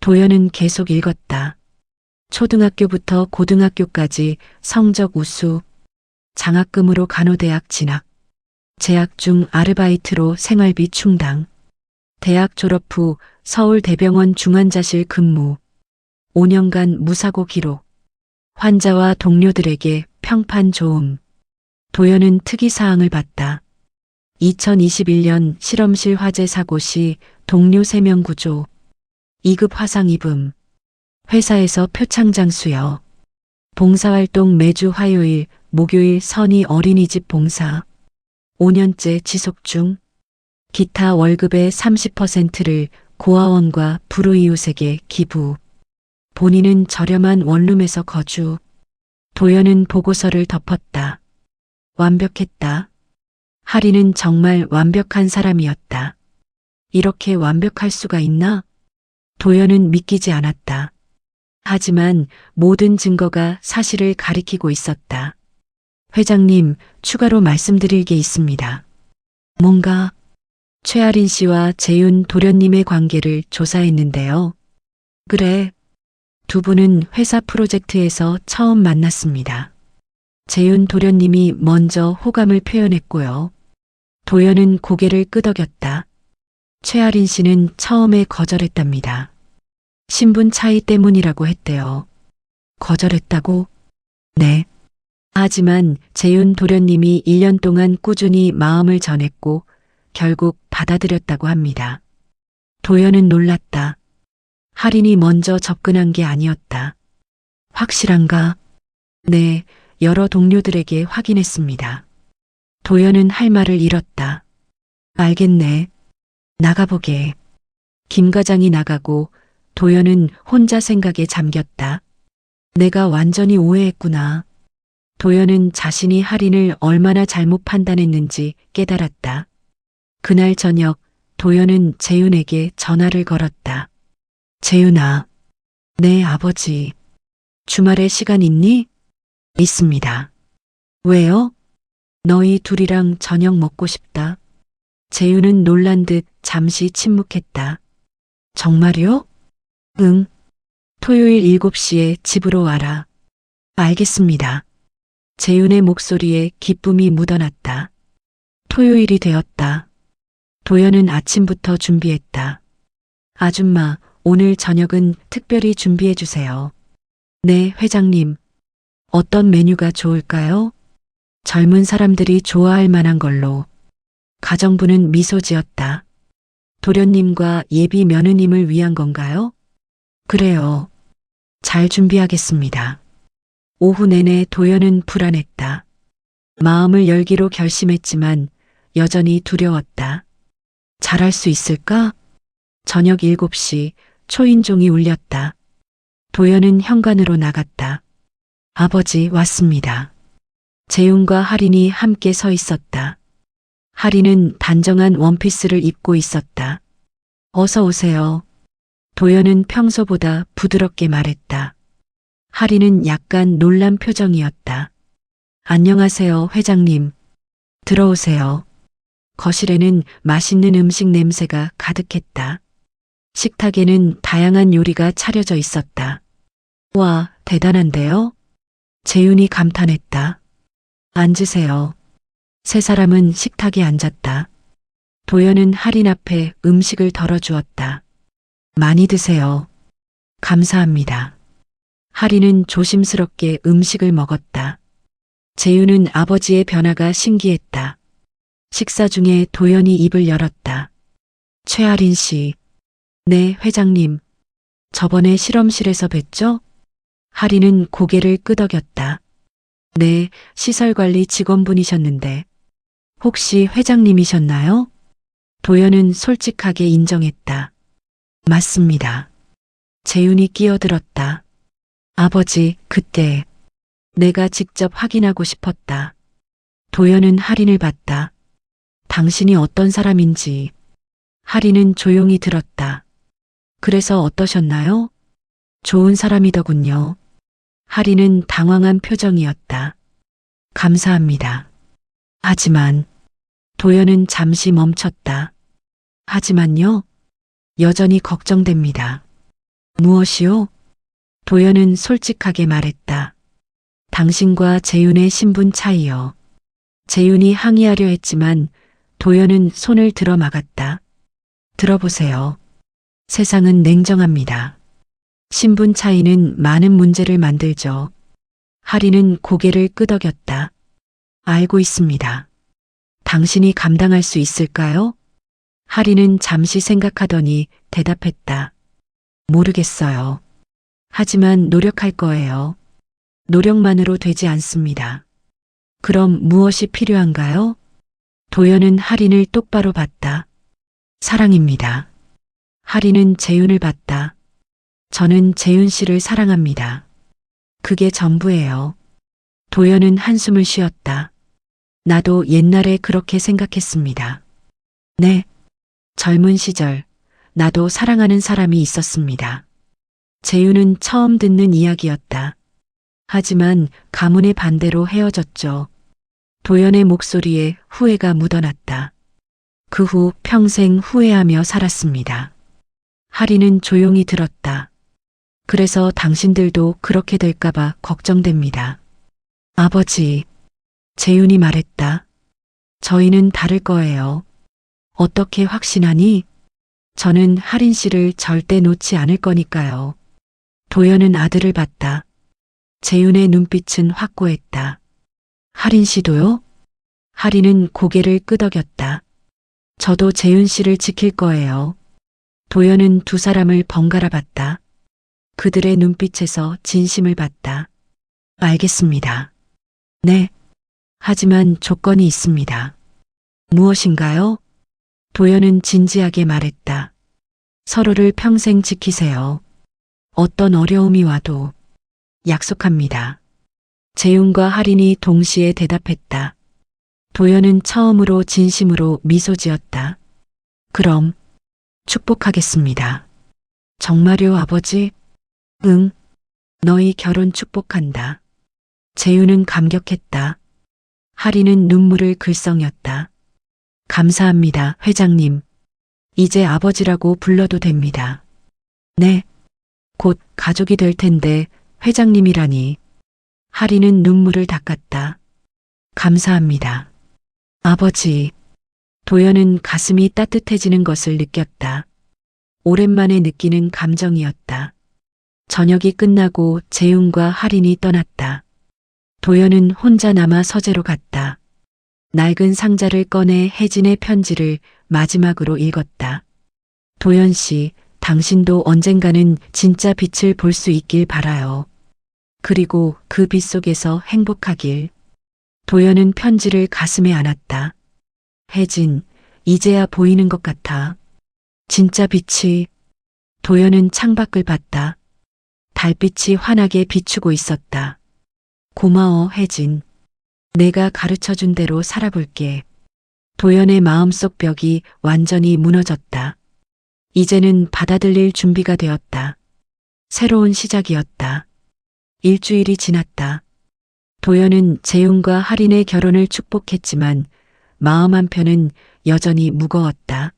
도연은 계속 읽었다. 초등학교부터 고등학교까지 성적 우수, 장학금으로 간호대학 진학, 재학 중 아르바이트로 생활비 충당, 대학 졸업 후 서울대병원 중환자실 근무, 5년간 무사고 기록, 환자와 동료들에게 평판 좋음. 도연은 특이사항을 봤다. 2021년 실험실 화재 사고 시 동료 3명 구조, 2급 화상 입음, 회사에서 표창장 수여, 봉사활동 매주 화요일, 목요일 선희 어린이집 봉사, 5년째 지속 중, 기타 월급의 30%를 고아원과 불우이웃에게 기부, 본인은 저렴한 원룸에서 거주. 도연은 보고서를 덮었다. 완벽했다. 할인은 정말 완벽한 사람이었다. 이렇게 완벽할 수가 있나? 도연은 믿기지 않았다. 하지만 모든 증거가 사실을 가리키고 있었다. 회장님, 추가로 말씀드릴 게 있습니다. 뭔가 최아린 씨와 재윤 도련님의 관계를 조사했는데요. 그래. 두 분은 회사 프로젝트에서 처음 만났습니다. 재윤 도련님이 먼저 호감을 표현했고요. 도연은 고개를 끄덕였다. 최아린 씨는 처음에 거절했답니다. 신분 차이 때문이라고 했대요. 거절했다고? 네. 하지만 재윤 도련님이 1년 동안 꾸준히 마음을 전했고 결국 받아들였다고 합니다. 도연은 놀랐다. 할인이 먼저 접근한 게 아니었다. 확실한가? 네, 여러 동료들에게 확인했습니다. 도연은 할 말을 잃었다. 알겠네. 나가보게. 김 과장이 나가고 도연은 혼자 생각에 잠겼다. 내가 완전히 오해했구나. 도연은 자신이 할인을 얼마나 잘못 판단했는지 깨달았다. 그날 저녁 도연은 재윤에게 전화를 걸었다. 재윤아, 네 아버지. 주말에 시간 있니? 있습니다. 왜요? 너희 둘이랑 저녁 먹고 싶다. 재윤은 놀란 듯 잠시 침묵했다. 정말요? 응. 토요일 7시에 집으로 와라. 알겠습니다. 재윤의 목소리에 기쁨이 묻어났다. 토요일이 되었다. 도연은 아침부터 준비했다. 아줌마, 오늘 저녁은 특별히 준비해 주세요. 네, 회장님. 어떤 메뉴가 좋을까요? 젊은 사람들이 좋아할 만한 걸로. 가정부는 미소 지었다. 도련님과 예비 며느님을 위한 건가요? 그래요. 잘 준비하겠습니다. 오후 내내 도연은 불안했다. 마음을 열기로 결심했지만 여전히 두려웠다. 잘할 수 있을까? 저녁 7시 초인종이 울렸다. 도연은 현관으로 나갔다. 아버지 왔습니다. 재윤과 할인이 함께 서 있었다. 할인은 단정한 원피스를 입고 있었다. 어서 오세요. 도연은 평소보다 부드럽게 말했다. 할인은 약간 놀란 표정이었다. 안녕하세요, 회장님. 들어오세요. 거실에는 맛있는 음식 냄새가 가득했다. 식탁에는 다양한 요리가 차려져 있었다. 와, 대단한데요? 재윤이 감탄했다. 앉으세요. 세 사람은 식탁에 앉았다. 도연은 할인 앞에 음식을 덜어주었다. 많이 드세요. 감사합니다. 할인은 조심스럽게 음식을 먹었다. 재윤은 아버지의 변화가 신기했다. 식사 중에 도연이 입을 열었다. 최아린 씨. 네, 회장님. 저번에 실험실에서 뵀죠? 할인은 고개를 끄덕였다. 네, 시설관리 직원분이셨는데. 혹시 회장님이셨나요? 도연은 솔직하게 인정했다. 맞습니다. 재윤이 끼어들었다. 아버지, 그때 내가 직접 확인하고 싶었다. 도연은 할인을 봤다. 당신이 어떤 사람인지. 할인은 조용히 들었다. 그래서 어떠셨나요? 좋은 사람이더군요. 할인은 당황한 표정이었다. 감사합니다. 하지만 도연은 잠시 멈췄다. 하지만요, 여전히 걱정됩니다. 무엇이요? 도연은 솔직하게 말했다. 당신과 재윤의 신분 차이요. 재윤이 항의하려 했지만 도연은 손을 들어 막았다. 들어보세요. 세상은 냉정합니다. 신분 차이는 많은 문제를 만들죠. 할인은 고개를 끄덕였다. 알고 있습니다. 당신이 감당할 수 있을까요? 할인은 잠시 생각하더니 대답했다. 모르겠어요. 하지만 노력할 거예요. 노력만으로 되지 않습니다. 그럼 무엇이 필요한가요? 도연은 할인을 똑바로 봤다. 사랑입니다. 할인은 재윤을 봤다. 저는 재윤 씨를 사랑합니다. 그게 전부예요. 도연은 한숨을 쉬었다. 나도 옛날에 그렇게 생각했습니다. 네. 젊은 시절, 나도 사랑하는 사람이 있었습니다. 재윤은 처음 듣는 이야기였다. 하지만 가문의 반대로 헤어졌죠. 도연의 목소리에 후회가 묻어났다. 그 후 평생 후회하며 살았습니다. 하리는 조용히 들었다. 그래서 당신들도 그렇게 될까봐 걱정됩니다. 아버지, 재윤이 말했다. 저희는 다를 거예요. 어떻게 확신하니? 저는 하린 씨를 절대 놓지 않을 거니까요. 도연은 아들을 봤다. 재윤의 눈빛은 확고했다. 하린 씨도요? 하리는 고개를 끄덕였다. 저도 재윤 씨를 지킬 거예요. 도연은 두 사람을 번갈아 봤다. 그들의 눈빛에서 진심을 봤다. 알겠습니다. 네. 하지만 조건이 있습니다. 무엇인가요? 도연은 진지하게 말했다. 서로를 평생 지키세요. 어떤 어려움이 와도 약속합니다. 재윤과 하린이 동시에 대답했다. 도연은 처음으로 진심으로 미소 지었다. 그럼 축복하겠습니다. 정말요, 아버지? 응. 너희 결혼 축복한다. 재윤은 감격했다. 하리는 눈물을 글썽였다. 감사합니다, 회장님. 이제 아버지라고 불러도 됩니다. 네. 곧 가족이 될 텐데 회장님이라니. 하리는 눈물을 닦았다. 감사합니다. 아버지. 도연은 가슴이 따뜻해지는 것을 느꼈다. 오랜만에 느끼는 감정이었다. 저녁이 끝나고 재윤과 하린이 떠났다. 도연은 혼자 남아 서재로 갔다. 낡은 상자를 꺼내 혜진의 편지를 마지막으로 읽었다. 도연 씨, 당신도 언젠가는 진짜 빛을 볼 수 있길 바라요. 그리고 그 빛 속에서 행복하길. 도연은 편지를 가슴에 안았다. 혜진, 이제야 보이는 것 같아. 진짜 빛이. 도연은 창밖을 봤다. 달빛이 환하게 비추고 있었다. 고마워, 혜진. 내가 가르쳐준 대로 살아볼게. 도연의 마음속 벽이 완전히 무너졌다. 이제는 받아들일 준비가 되었다. 새로운 시작이었다. 일주일이 지났다. 도연은 재윤과 하린의 결혼을 축복했지만 마음 한편은 여전히 무거웠다.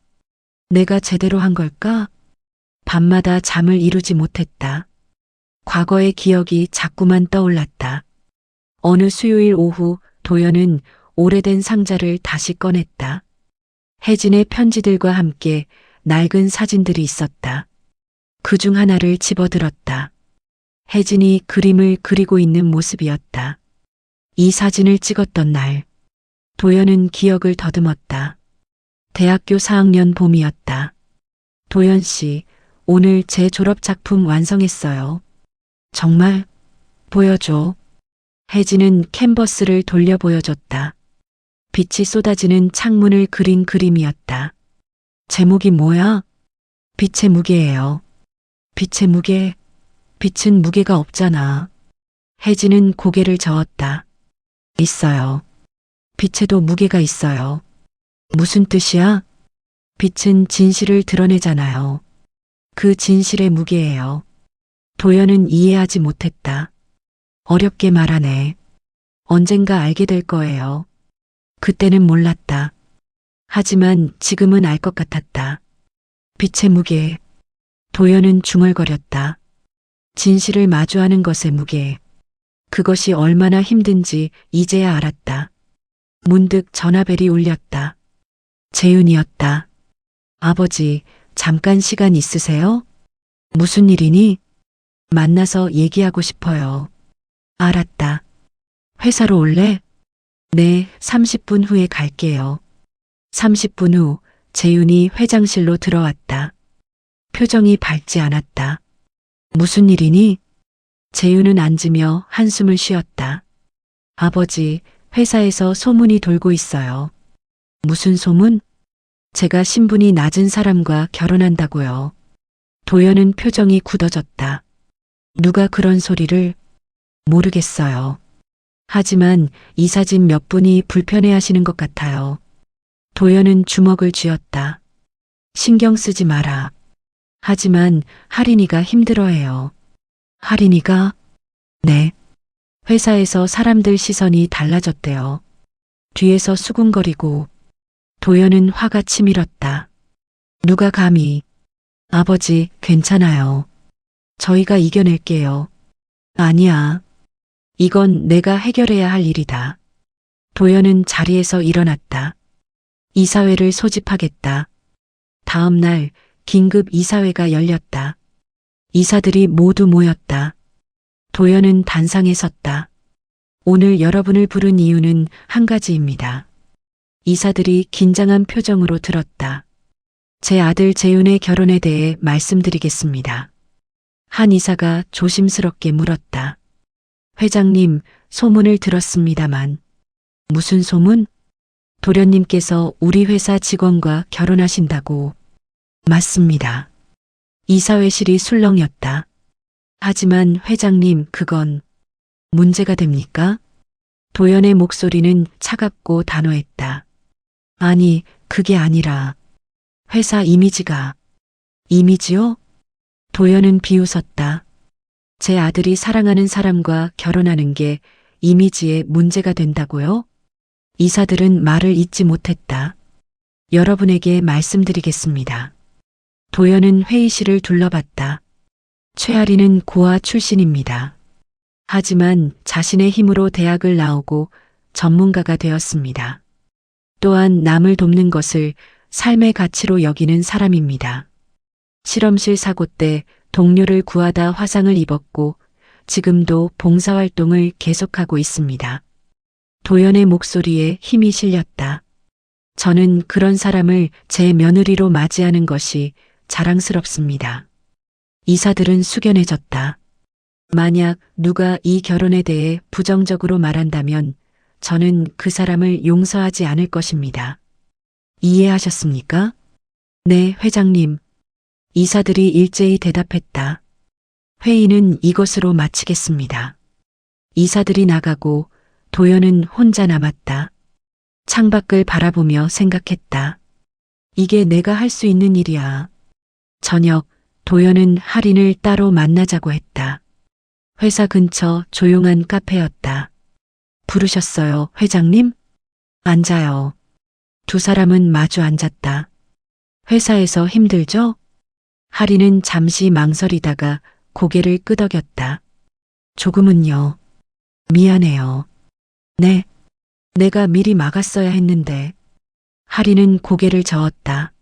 내가 제대로 한 걸까? 밤마다 잠을 이루지 못했다. 과거의 기억이 자꾸만 떠올랐다. 어느 수요일 오후 도연은 오래된 상자를 다시 꺼냈다. 혜진의 편지들과 함께 낡은 사진들이 있었다. 그 중 하나를 집어들었다. 혜진이 그림을 그리고 있는 모습이었다. 이 사진을 찍었던 날, 도연은 기억을 더듬었다. 대학교 4학년 봄이었다. 도연 씨, 오늘 제 졸업 작품 완성했어요. 정말? 보여줘. 혜진은 캔버스를 돌려 보여줬다. 빛이 쏟아지는 창문을 그린 그림이었다. 제목이 뭐야? 빛의 무게예요. 빛의 무게? 빛은 무게가 없잖아. 혜진은 고개를 저었다. 있어요. 빛에도 무게가 있어요. 무슨 뜻이야? 빛은 진실을 드러내잖아요. 그 진실의 무게예요. 도연은 이해하지 못했다. 어렵게 말하네. 언젠가 알게 될 거예요. 그때는 몰랐다. 하지만 지금은 알 것 같았다. 빛의 무게. 도연은 중얼거렸다. 진실을 마주하는 것의 무게. 그것이 얼마나 힘든지 이제야 알았다. 문득 전화벨이 울렸다. 재윤이었다. 아버지, 잠깐 시간 있으세요? 무슨 일이니? 만나서 얘기하고 싶어요. 알았다. 회사로 올래? 네, 30분 후에 갈게요. 30분 후 재윤이 회장실로 들어왔다. 표정이 밝지 않았다. 무슨 일이니? 재윤은 앉으며 한숨을 쉬었다. 아버지, 회사에서 소문이 돌고 있어요. 무슨 소문? 제가 신분이 낮은 사람과 결혼한다고요. 도연은 표정이 굳어졌다. 누가 그런 소리를? 모르겠어요. 하지만 이 사진 몇 분이 불편해하시는 것 같아요. 도연은 주먹을 쥐었다. 신경 쓰지 마라. 하지만 하린이가 힘들어해요. 하린이가? 네. 회사에서 사람들 시선이 달라졌대요. 뒤에서 수군거리고 도연은 화가 치밀었다. 누가 감히. 아버지, 괜찮아요. 저희가 이겨낼게요. 아니야. 이건 내가 해결해야 할 일이다. 도연은 자리에서 일어났다. 이사회를 소집하겠다. 다음 날 긴급 이사회가 열렸다. 이사들이 모두 모였다. 도연은 단상에 섰다. 오늘 여러분을 부른 이유는 한 가지입니다. 이사들이 긴장한 표정으로 들었다. 제 아들 재윤의 결혼에 대해 말씀드리겠습니다. 한 이사가 조심스럽게 물었다. 회장님, 소문을 들었습니다만. 무슨 소문? 도련님께서 우리 회사 직원과 결혼하신다고. 맞습니다. 이사회실이 술렁였다. 하지만 회장님, 그건 문제가 됩니까? 도연의 목소리는 차갑고 단호했다. 아니, 그게 아니라 회사 이미지가. 이미지요? 도연은 비웃었다. 제 아들이 사랑하는 사람과 결혼하는 게 이미지에 문제가 된다고요? 이사들은 말을 잇지 못했다. 여러분에게 말씀드리겠습니다. 도연은 회의실을 둘러봤다. 최아리는 고아 출신입니다. 하지만 자신의 힘으로 대학을 나오고 전문가가 되었습니다. 또한 남을 돕는 것을 삶의 가치로 여기는 사람입니다. 실험실 사고 때 동료를 구하다 화상을 입었고 지금도 봉사활동을 계속하고 있습니다. 도연의 목소리에 힘이 실렸다. 저는 그런 사람을 제 며느리로 맞이하는 것이 자랑스럽습니다. 이사들은 숙연해졌다. 만약 누가 이 결혼에 대해 부정적으로 말한다면 저는 그 사람을 용서하지 않을 것입니다. 이해하셨습니까? 네, 회장님. 이사들이 일제히 대답했다. 회의는 이것으로 마치겠습니다. 이사들이 나가고 도연은 혼자 남았다. 창밖을 바라보며 생각했다. 이게 내가 할 수 있는 일이야. 저녁, 도연은 할인을 따로 만나자고 했다. 회사 근처 조용한 카페였다. 부르셨어요, 회장님? 앉아요. 두 사람은 마주 앉았다. 회사에서 힘들죠? 할인은 잠시 망설이다가 고개를 끄덕였다. 조금은요. 미안해요. 네. 내가 미리 막았어야 했는데. 할인은 고개를 저었다.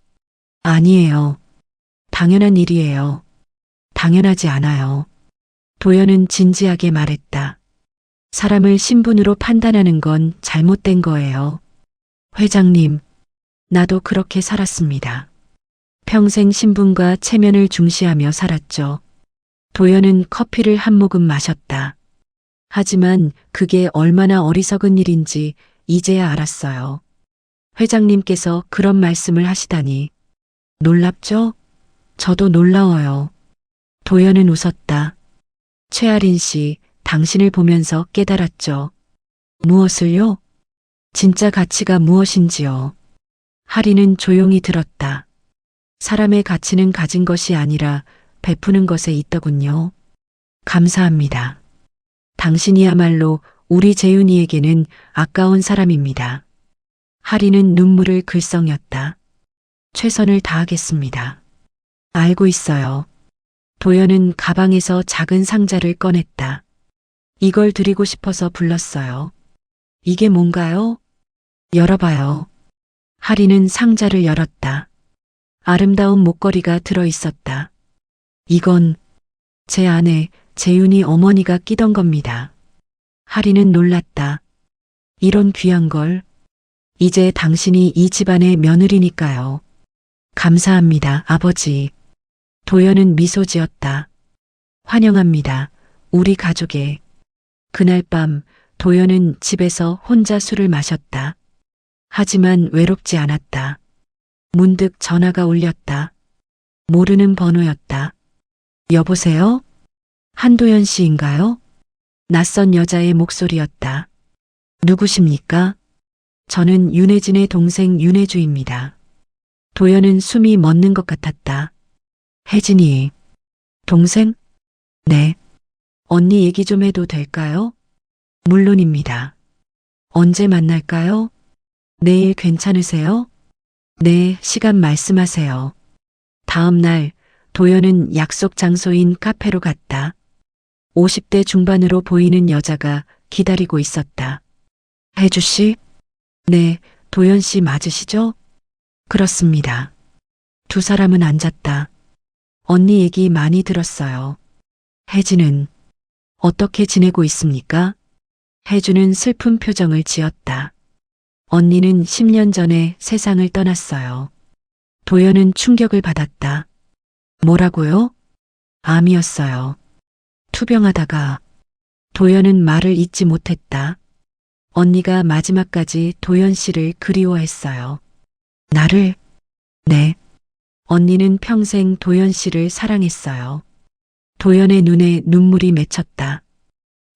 아니에요. 당연한 일이에요. 당연하지 않아요. 도연은 진지하게 말했다. 사람을 신분으로 판단하는 건 잘못된 거예요. 회장님, 나도 그렇게 살았습니다. 평생 신분과 체면을 중시하며 살았죠. 도연은 커피를 한 모금 마셨다. 하지만 그게 얼마나 어리석은 일인지 이제야 알았어요. 회장님께서 그런 말씀을 하시다니. 놀랍죠? 저도 놀라워요. 도연은 웃었다. 최아린 씨, 당신을 보면서 깨달았죠. 무엇을요? 진짜 가치가 무엇인지요. 할인은 조용히 들었다. 사람의 가치는 가진 것이 아니라 베푸는 것에 있더군요. 감사합니다. 당신이야말로 우리 재윤이에게는 아까운 사람입니다. 할인은 눈물을 글썽였다. 최선을 다하겠습니다. 알고 있어요. 도연은 가방에서 작은 상자를 꺼냈다. 이걸 드리고 싶어서 불렀어요. 이게 뭔가요? 열어봐요. 할인은 상자를 열었다. 아름다운 목걸이가 들어 있었다. 이건 제 아내 재윤이 어머니가 끼던 겁니다. 할인은 놀랐다. 이런 귀한 걸. 이제 당신이 이 집안의 며느리니까요. 감사합니다, 아버지. 도연은 미소 지었다. 환영합니다, 우리 가족에. 그날 밤 도연은 집에서 혼자 술을 마셨다. 하지만 외롭지 않았다. 문득 전화가 울렸다. 모르는 번호였다. 여보세요? 한도연 씨인가요? 낯선 여자의 목소리였다. 누구십니까? 저는 윤혜진의 동생 윤혜주입니다. 도연은 숨이 멎는 것 같았다. 혜진이. 동생? 네. 언니 얘기 좀 해도 될까요? 물론입니다. 언제 만날까요? 내일 괜찮으세요? 네, 시간 말씀하세요. 다음 날 도연은 약속 장소인 카페로 갔다. 50대 중반으로 보이는 여자가 기다리고 있었다. 혜주 씨? 네, 도연 씨 맞으시죠? 그렇습니다. 두 사람은 앉았다. 언니 얘기 많이 들었어요. 혜진은 어떻게 지내고 있습니까? 혜주는 슬픈 표정을 지었다. 언니는 10년 전에 세상을 떠났어요. 도연은 충격을 받았다. 뭐라고요? 암이었어요. 투병하다가 도연은 말을 잇지 못했다. 언니가 마지막까지 도연 씨를 그리워했어요. 나를? 네. 언니는 평생 도연 씨를 사랑했어요. 도연의 눈에 눈물이 맺혔다.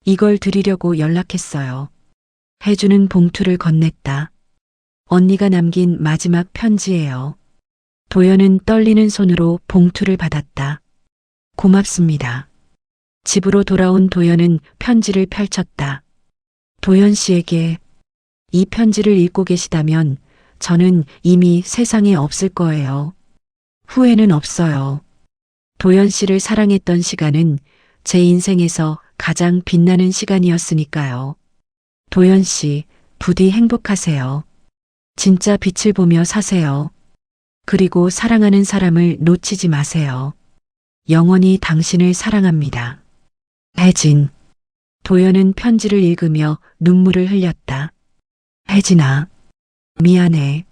이걸 드리려고 연락했어요. 혜주는 봉투를 건넸다. 언니가 남긴 마지막 편지예요. 도연은 떨리는 손으로 봉투를 받았다. 고맙습니다. 집으로 돌아온 도연은 편지를 펼쳤다. 도연 씨에게 이 편지를 읽고 계시다면 저는 이미 세상에 없을 거예요. 후회는 없어요. 도연 씨를 사랑했던 시간은 제 인생에서 가장 빛나는 시간이었으니까요. 도연 씨, 부디 행복하세요. 진짜 빛을 보며 사세요. 그리고 사랑하는 사람을 놓치지 마세요. 영원히 당신을 사랑합니다. 혜진. 도연은 편지를 읽으며 눈물을 흘렸다. 혜진아, 미안해.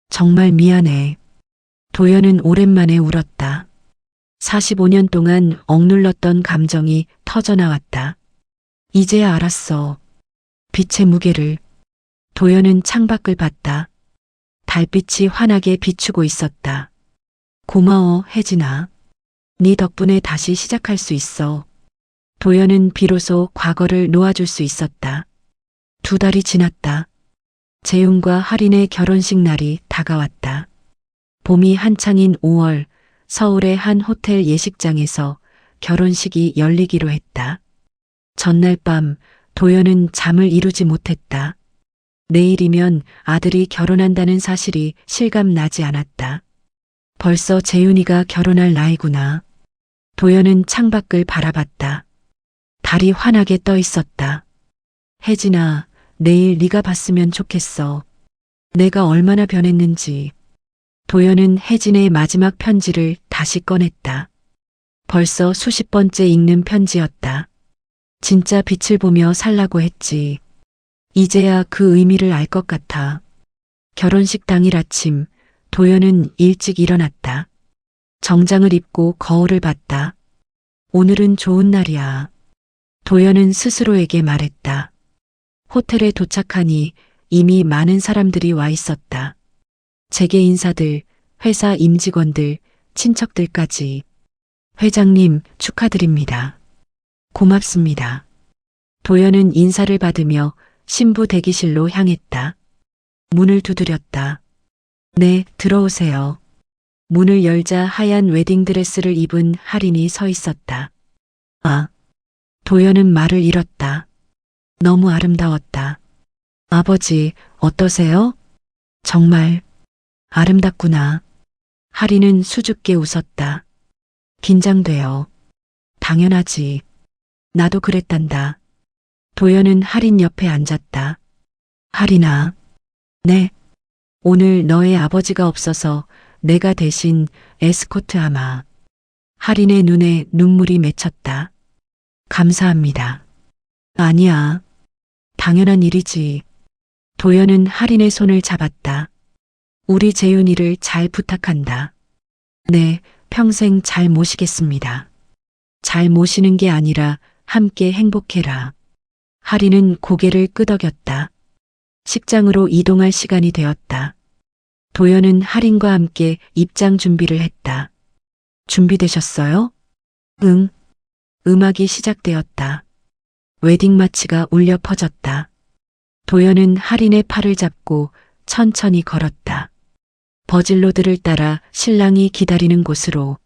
정말 미안해. 도연은 오랜만에 울었다. 45년 동안 억눌렀던 감정이 터져나왔다. 이제야 알았어. 빛의 무게를. 도연은 창밖을 봤다. 달빛이 환하게 비추고 있었다. 고마워, 혜진아. 네 덕분에 다시 시작할 수 있어. 도연은 비로소 과거를 놓아줄 수 있었다. 2달이 지났다. 재훈과 할인의 결혼식 날이 다가왔다. 봄이 한창인 5월, 서울의 한 호텔 예식장에서 결혼식이 열리기로 했다. 전날 밤 도연은 잠을 이루지 못했다. 내일이면 아들이 결혼한다는 사실이 실감나지 않았다. 벌써 재훈이가 결혼할 나이구나. 도연은 창밖을 바라봤다. 달이 환하게 떠 있었다. 혜진아, 내일 네가 봤으면 좋겠어. 내가 얼마나 변했는지. 도연은 혜진의 마지막 편지를 다시 꺼냈다. 벌써 수십 번째 읽는 편지였다. 진짜 빛을 보며 살라고 했지. 이제야 그 의미를 알 것 같아. 결혼식 당일 아침, 도연은 일찍 일어났다. 정장을 입고 거울을 봤다. 오늘은 좋은 날이야. 도연은 스스로에게 말했다. 호텔에 도착하니 이미 많은 사람들이 와 있었다. 재계 인사들, 회사 임직원들, 친척들까지. 회장님, 축하드립니다. 고맙습니다. 도연은 인사를 받으며 신부 대기실로 향했다. 문을 두드렸다. 네, 들어오세요. 문을 열자 하얀 웨딩드레스를 입은 할인이 서 있었다. 아, 도연은 말을 잃었다. 너무 아름다웠다. 아버지, 어떠세요? 정말 아름답구나. 할인은 수줍게 웃었다. 긴장돼요. 당연하지. 나도 그랬단다. 도연은 할인 옆에 앉았다. 할인아. 네. 오늘 너의 아버지가 없어서 내가 대신 에스코트하마. 할인의 눈에 눈물이 맺혔다. 감사합니다. 아니야. 당연한 일이지. 도연은 할인의 손을 잡았다. 우리 재윤이를 잘 부탁한다. 네, 평생 잘 모시겠습니다. 잘 모시는 게 아니라 함께 행복해라. 할인은 고개를 끄덕였다. 식장으로 이동할 시간이 되었다. 도연은 할인과 함께 입장 준비를 했다. 준비되셨어요? 응. 음악이 시작되었다. 웨딩 마치가 울려 퍼졌다. 도연은 할인의 팔을 잡고 천천히 걸었다. 버질로드를 따라 신랑이 기다리는 곳으로.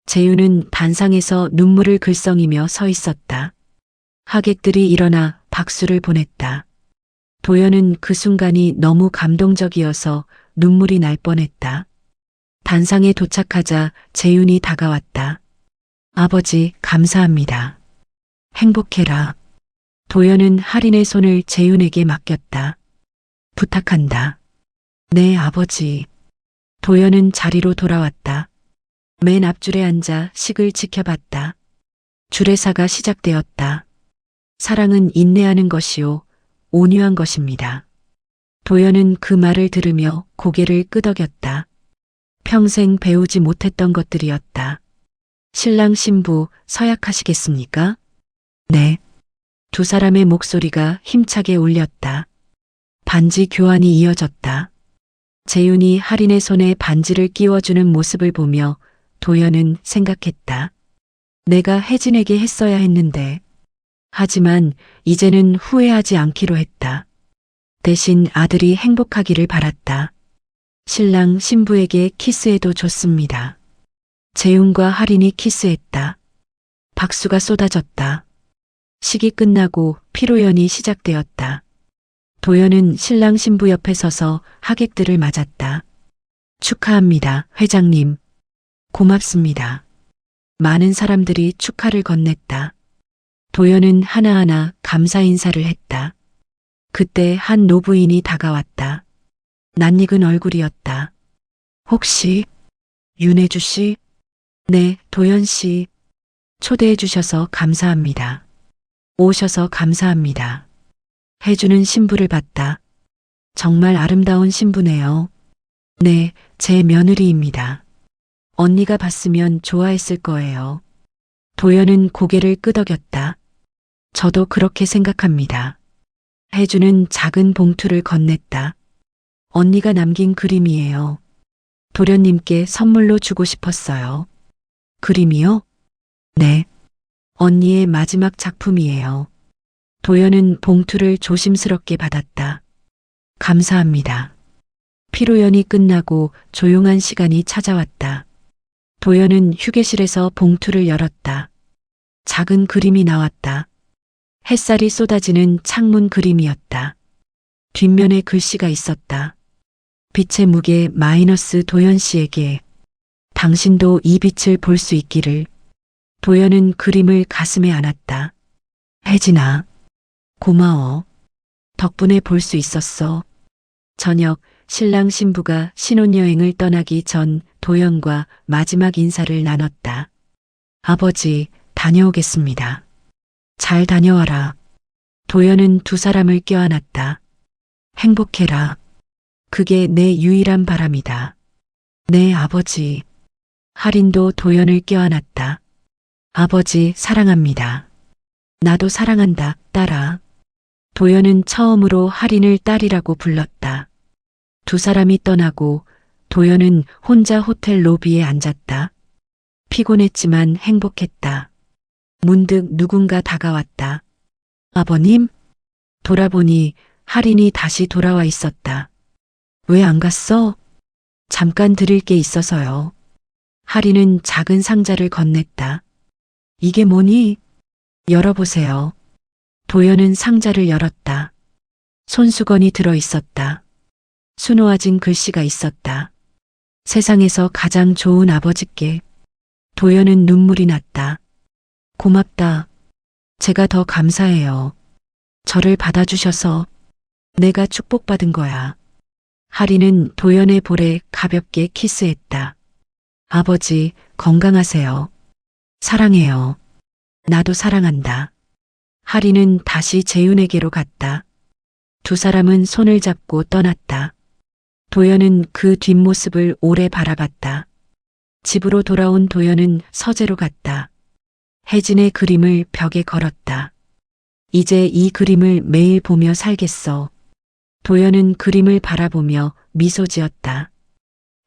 재윤은 단상에서 눈물을 글썽이며 서 있었다. 하객들이 일어나 박수를 보냈다. 도연은 그 순간이 너무 감동적이어서 눈물이 날 뻔했다. 단상에 도착하자 재윤이 다가왔다. 아버지, 감사합니다. 행복해라. 도연은 할인의 손을 재윤에게 맡겼다. 부탁한다. 네, 아버지. 도연은 자리로 돌아왔다. 맨 앞줄에 앉아 식을 지켜봤다. 주례사가 시작되었다. 사랑은 인내하는 것이요, 온유한 것입니다. 도연은 그 말을 들으며 고개를 끄덕였다. 평생 배우지 못했던 것들이었다. 신랑 신부 서약하시겠습니까? 네. 두 사람의 목소리가 힘차게 울렸다. 반지 교환이 이어졌다. 재윤이 할인의 손에 반지를 끼워주는 모습을 보며 도연은 생각했다. 내가 혜진에게 했어야 했는데. 하지만 이제는 후회하지 않기로 했다. 대신 아들이 행복하기를 바랐다. 신랑 신부에게 키스해도 좋습니다. 재윤과 할인이 키스했다. 박수가 쏟아졌다. 식이 끝나고 피로연이 시작되었다. 도연은 신랑 신부 옆에 서서 하객들을 맞았다. 축하합니다, 회장님. 고맙습니다. 많은 사람들이 축하를 건넸다. 도연은 하나하나 감사 인사를 했다. 그때 한 노부인이 다가왔다. 낯익은 얼굴이었다. 혹시 윤혜주 씨? 네, 도연 씨. 초대해 주셔서 감사합니다. 오셔서 감사합니다. 혜주는 신부를 봤다. 정말 아름다운 신부네요. 네, 제 며느리입니다. 언니가 봤으면 좋아했을 거예요. 도연은 고개를 끄덕였다. 저도 그렇게 생각합니다. 혜주는 작은 봉투를 건넸다. 언니가 남긴 그림이에요. 도련님께 선물로 주고 싶었어요. 그림이요? 네. 언니의 마지막 작품이에요. 도연은 봉투를 조심스럽게 받았다. 감사합니다. 피로연이 끝나고 조용한 시간이 찾아왔다. 도연은 휴게실에서 봉투를 열었다. 작은 그림이 나왔다. 햇살이 쏟아지는 창문 그림이었다. 뒷면에 글씨가 있었다. 빛의 무게 마이너스 도연 씨에게. 당신도 이 빛을 볼 수 있기를. 도연은 그림을 가슴에 안았다. 혜진아, 고마워. 덕분에 볼 수 있었어. 저녁 신랑 신부가 신혼여행을 떠나기 전 도연과 마지막 인사를 나눴다. 아버지, 다녀오겠습니다. 잘 다녀와라. 도연은 두 사람을 껴안았다. 행복해라. 그게 내 유일한 바람이다. 네, 아버지. 할인도 도연을 껴안았다. 아버지, 사랑합니다. 나도 사랑한다, 딸아. 도연은 처음으로 할인을 딸이라고 불렀다. 두 사람이 떠나고 도연은 혼자 호텔 로비에 앉았다. 피곤했지만 행복했다. 문득 누군가 다가왔다. 아버님? 돌아보니 할인이 다시 돌아와 있었다. 왜 안 갔어? 잠깐 드릴 게 있어서요. 할인은 작은 상자를 건넸다. 이게 뭐니? 열어보세요. 도연은 상자를 열었다. 손수건이 들어 있었다. 수놓아진 글씨가 있었다. 세상에서 가장 좋은 아버지께. 도연은 눈물이 났다. 고맙다. 제가 더 감사해요. 저를 받아주셔서. 내가 축복받은 거야. 할인은 도연의 볼에 가볍게 키스했다. 아버지, 건강하세요. 사랑해요. 나도 사랑한다. 할인은 다시 재윤에게로 갔다. 두 사람은 손을 잡고 떠났다. 도연은 그 뒷모습을 오래 바라봤다. 집으로 돌아온 도연은 서재로 갔다. 혜진의 그림을 벽에 걸었다. 이제 이 그림을 매일 보며 살겠어. 도연은 그림을 바라보며 미소 지었다.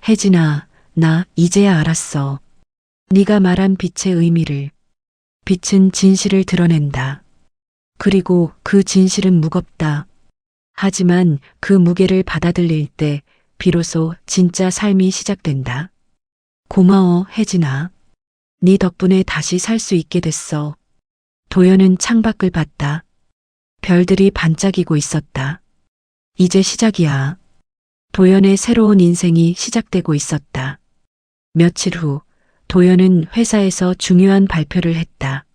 혜진아, 나 이제야 알았어. 네가 말한 빛의 의미를. 빛은 진실을 드러낸다. 그리고 그 진실은 무겁다. 하지만 그 무게를 받아들일 때 비로소 진짜 삶이 시작된다. 고마워, 혜진아. 네 덕분에 다시 살 수 있게 됐어. 도연은 창밖을 봤다. 별들이 반짝이고 있었다. 이제 시작이야. 도연의 새로운 인생이 시작되고 있었다. 며칠 후 도연은 회사에서 중요한 발표를 했다.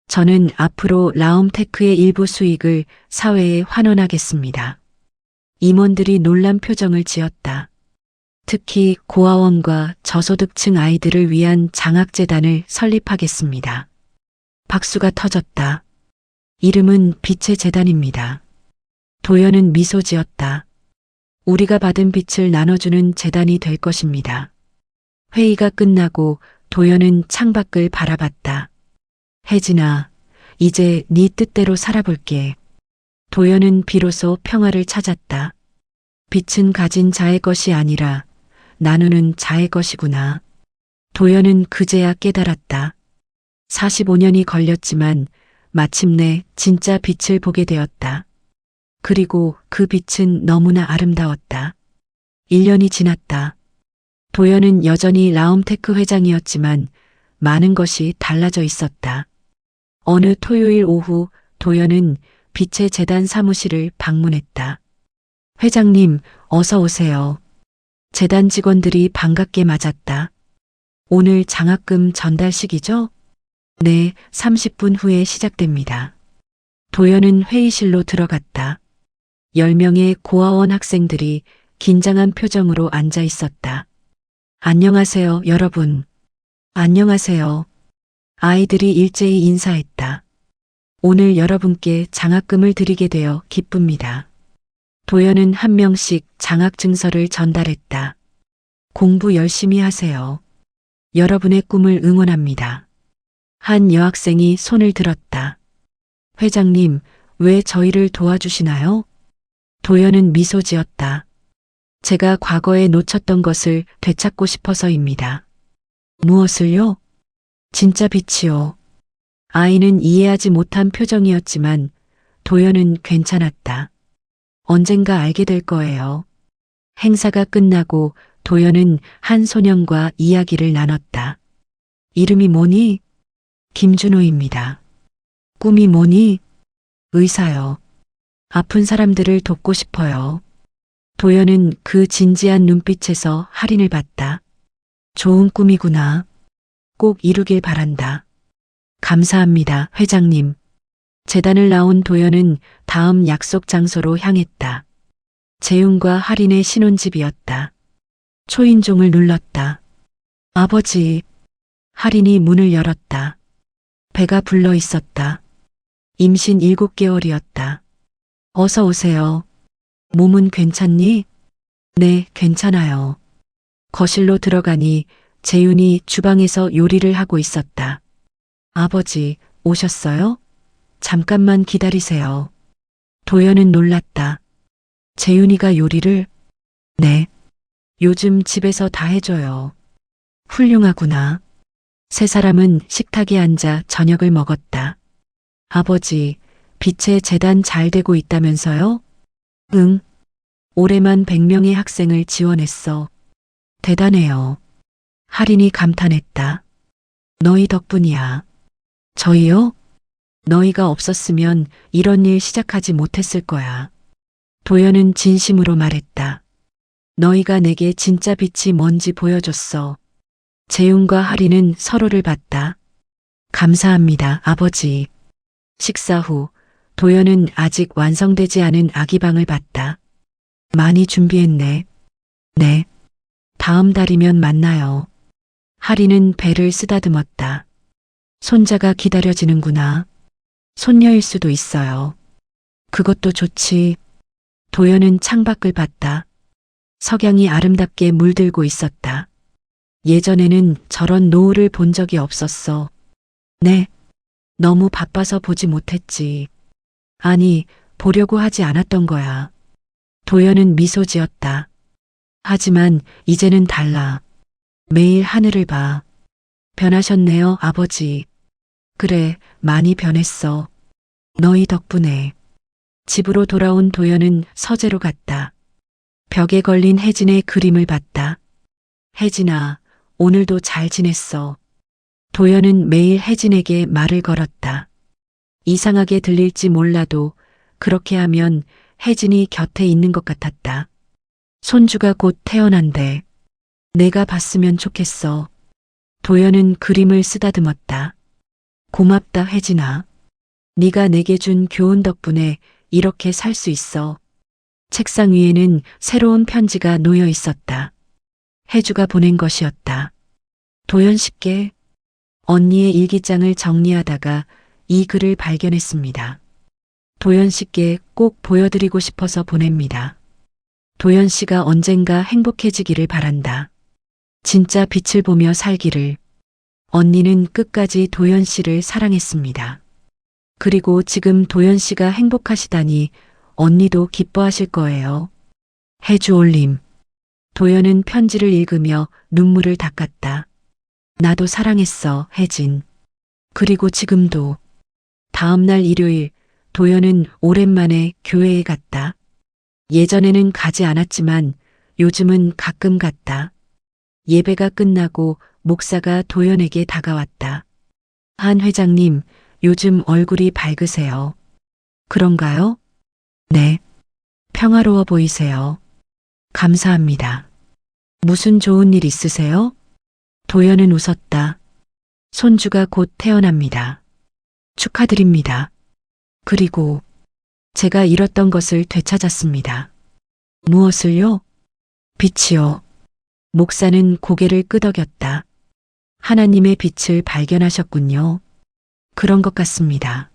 저는 앞으로 라움테크의 일부 수익을 사회에 환원하겠습니다. 임원들이 놀란 표정을 지었다. 특히 고아원과 저소득층 아이들을 위한 장학재단을 설립하겠습니다. 박수가 터졌다. 이름은 빛의 재단입니다. 도연은 미소 지었다. 우리가 받은 빛을 나눠주는 재단이 될 것입니다. 회의가 끝나고 도연은 창밖을 바라봤다. 혜진아, 이제 네 뜻대로 살아볼게. 도연은 비로소 평화를 찾았다. 빛은 가진 자의 것이 아니라 나누는 자의 것이구나. 도연은 그제야 깨달았다. 45년이 걸렸지만 마침내 진짜 빛을 보게 되었다. 그리고 그 빛은 너무나 아름다웠다. 1년이 지났다. 도연은 여전히 라움테크 회장이었지만 많은 것이 달라져 있었다. 어느 토요일 오후 도연은 빛의 재단 사무실을 방문했다. 회장님, 어서 오세요. 재단 직원들이 반갑게 맞았다. 오늘 장학금 전달식이죠? 네, 30분 후에 시작됩니다. 도연은 회의실로 들어갔다. 10명의 고아원 학생들이 긴장한 표정으로 앉아 있었다. 안녕하세요, 여러분. 안녕하세요. 아이들이 일제히 인사했다. 오늘 여러분께 장학금을 드리게 되어 기쁩니다. 도연은 한 명씩 장학 증서를 전달했다. 공부 열심히 하세요. 여러분의 꿈을 응원합니다. 한 여학생이 손을 들었다. 회장님, 왜 저희를 도와주시나요? 도연은 미소 지었다. 제가 과거에 놓쳤던 것을 되찾고 싶어서입니다. 무엇을요? 진짜 빛이요. 아이는 이해하지 못한 표정이었지만 도연은 괜찮았다. 언젠가 알게 될 거예요. 행사가 끝나고 도연은 한 소년과 이야기를 나눴다. 이름이 뭐니? 김준호입니다. 꿈이 뭐니? 의사요. 아픈 사람들을 돕고 싶어요. 도연은 그 진지한 눈빛에서 할인을 받다. 좋은 꿈이구나. 꼭 이루길 바란다. 감사합니다, 회장님. 재단을 나온 도연은 다음 약속 장소로 향했다. 재윤과 할인의 신혼집이었다. 초인종을 눌렀다. 아버지. 할인이 문을 열었다. 배가 불러 있었다. 임신 7개월이었다. 어서 오세요. 몸은 괜찮니? 네, 괜찮아요. 거실로 들어가니 재윤이 주방에서 요리를 하고 있었다. 아버지, 오셨어요? 잠깐만 기다리세요. 도연은 놀랐다. 재윤이가 요리를? 네. 요즘 집에서 다 해줘요. 훌륭하구나. 세 사람은 식탁에 앉아 저녁을 먹었다. 아버지, 빛의 재단 잘 되고 있다면서요? 응. 올해만 100명의 학생을 지원했어. 대단해요. 할인이 감탄했다. 너희 덕분이야. 저희요? 너희가 없었으면 이런 일 시작하지 못했을 거야. 도연은 진심으로 말했다. 너희가 내게 진짜 빛이 뭔지 보여줬어. 재윤과 할인은 서로를 봤다. 감사합니다, 아버지. 식사 후 도연은 아직 완성되지 않은 아기방을 봤다. 많이 준비했네. 네. 다음 달이면 만나요. 할인은 배를 쓰다듬었다. 손자가 기다려지는구나. 손녀일 수도 있어요. 그것도 좋지. 도연은 창밖을 봤다. 석양이 아름답게 물들고 있었다. 예전에는 저런 노을을 본 적이 없었어. 네. 너무 바빠서 보지 못했지. 아니, 보려고 하지 않았던 거야. 도연은 미소 지었다. 하지만 이제는 달라. 매일 하늘을 봐. 변하셨네요, 아버지. 그래, 많이 변했어. 너희 덕분에. 집으로 돌아온 도연은 서재로 갔다. 벽에 걸린 혜진의 그림을 봤다. 혜진아, 오늘도 잘 지냈어. 도연은 매일 혜진에게 말을 걸었다. 이상하게 들릴지 몰라도 그렇게 하면 혜진이 곁에 있는 것 같았다. 손주가 곧 태어난대. 내가 봤으면 좋겠어. 도연은 그림을 쓰다듬었다. 고맙다, 혜진아. 네가 내게 준 교훈 덕분에 이렇게 살 수 있어. 책상 위에는 새로운 편지가 놓여 있었다. 혜주가 보낸 것이었다. 도연 씨께 언니의 일기장을 정리하다가 이 글을 발견했습니다. 도연 씨께 꼭 보여드리고 싶어서 보냅니다. 도연 씨가 언젠가 행복해지기를 바란다. 진짜 빛을 보며 살기를. 언니는 끝까지 도연 씨를 사랑했습니다. 그리고 지금 도연 씨가 행복하시다니 언니도 기뻐하실 거예요. 혜주 올림. 도연은 편지를 읽으며 눈물을 닦았다. 나도 사랑했어, 혜진. 그리고 지금도. 다음 날 일요일, 도연은 오랜만에 교회에 갔다. 예전에는 가지 않았지만 요즘은 가끔 갔다. 예배가 끝나고 목사가 도연에게 다가왔다. 한 회장님, 요즘 얼굴이 밝으세요. 그런가요? 네. 평화로워 보이세요. 감사합니다. 무슨 좋은 일 있으세요? 도연은 웃었다. 손주가 곧 태어납니다. 축하드립니다. 그리고 제가 잃었던 것을 되찾았습니다. 무엇을요? 빛이요. 목사는 고개를 끄덕였다. 하나님의 빛을 발견하셨군요. 그런 것 같습니다.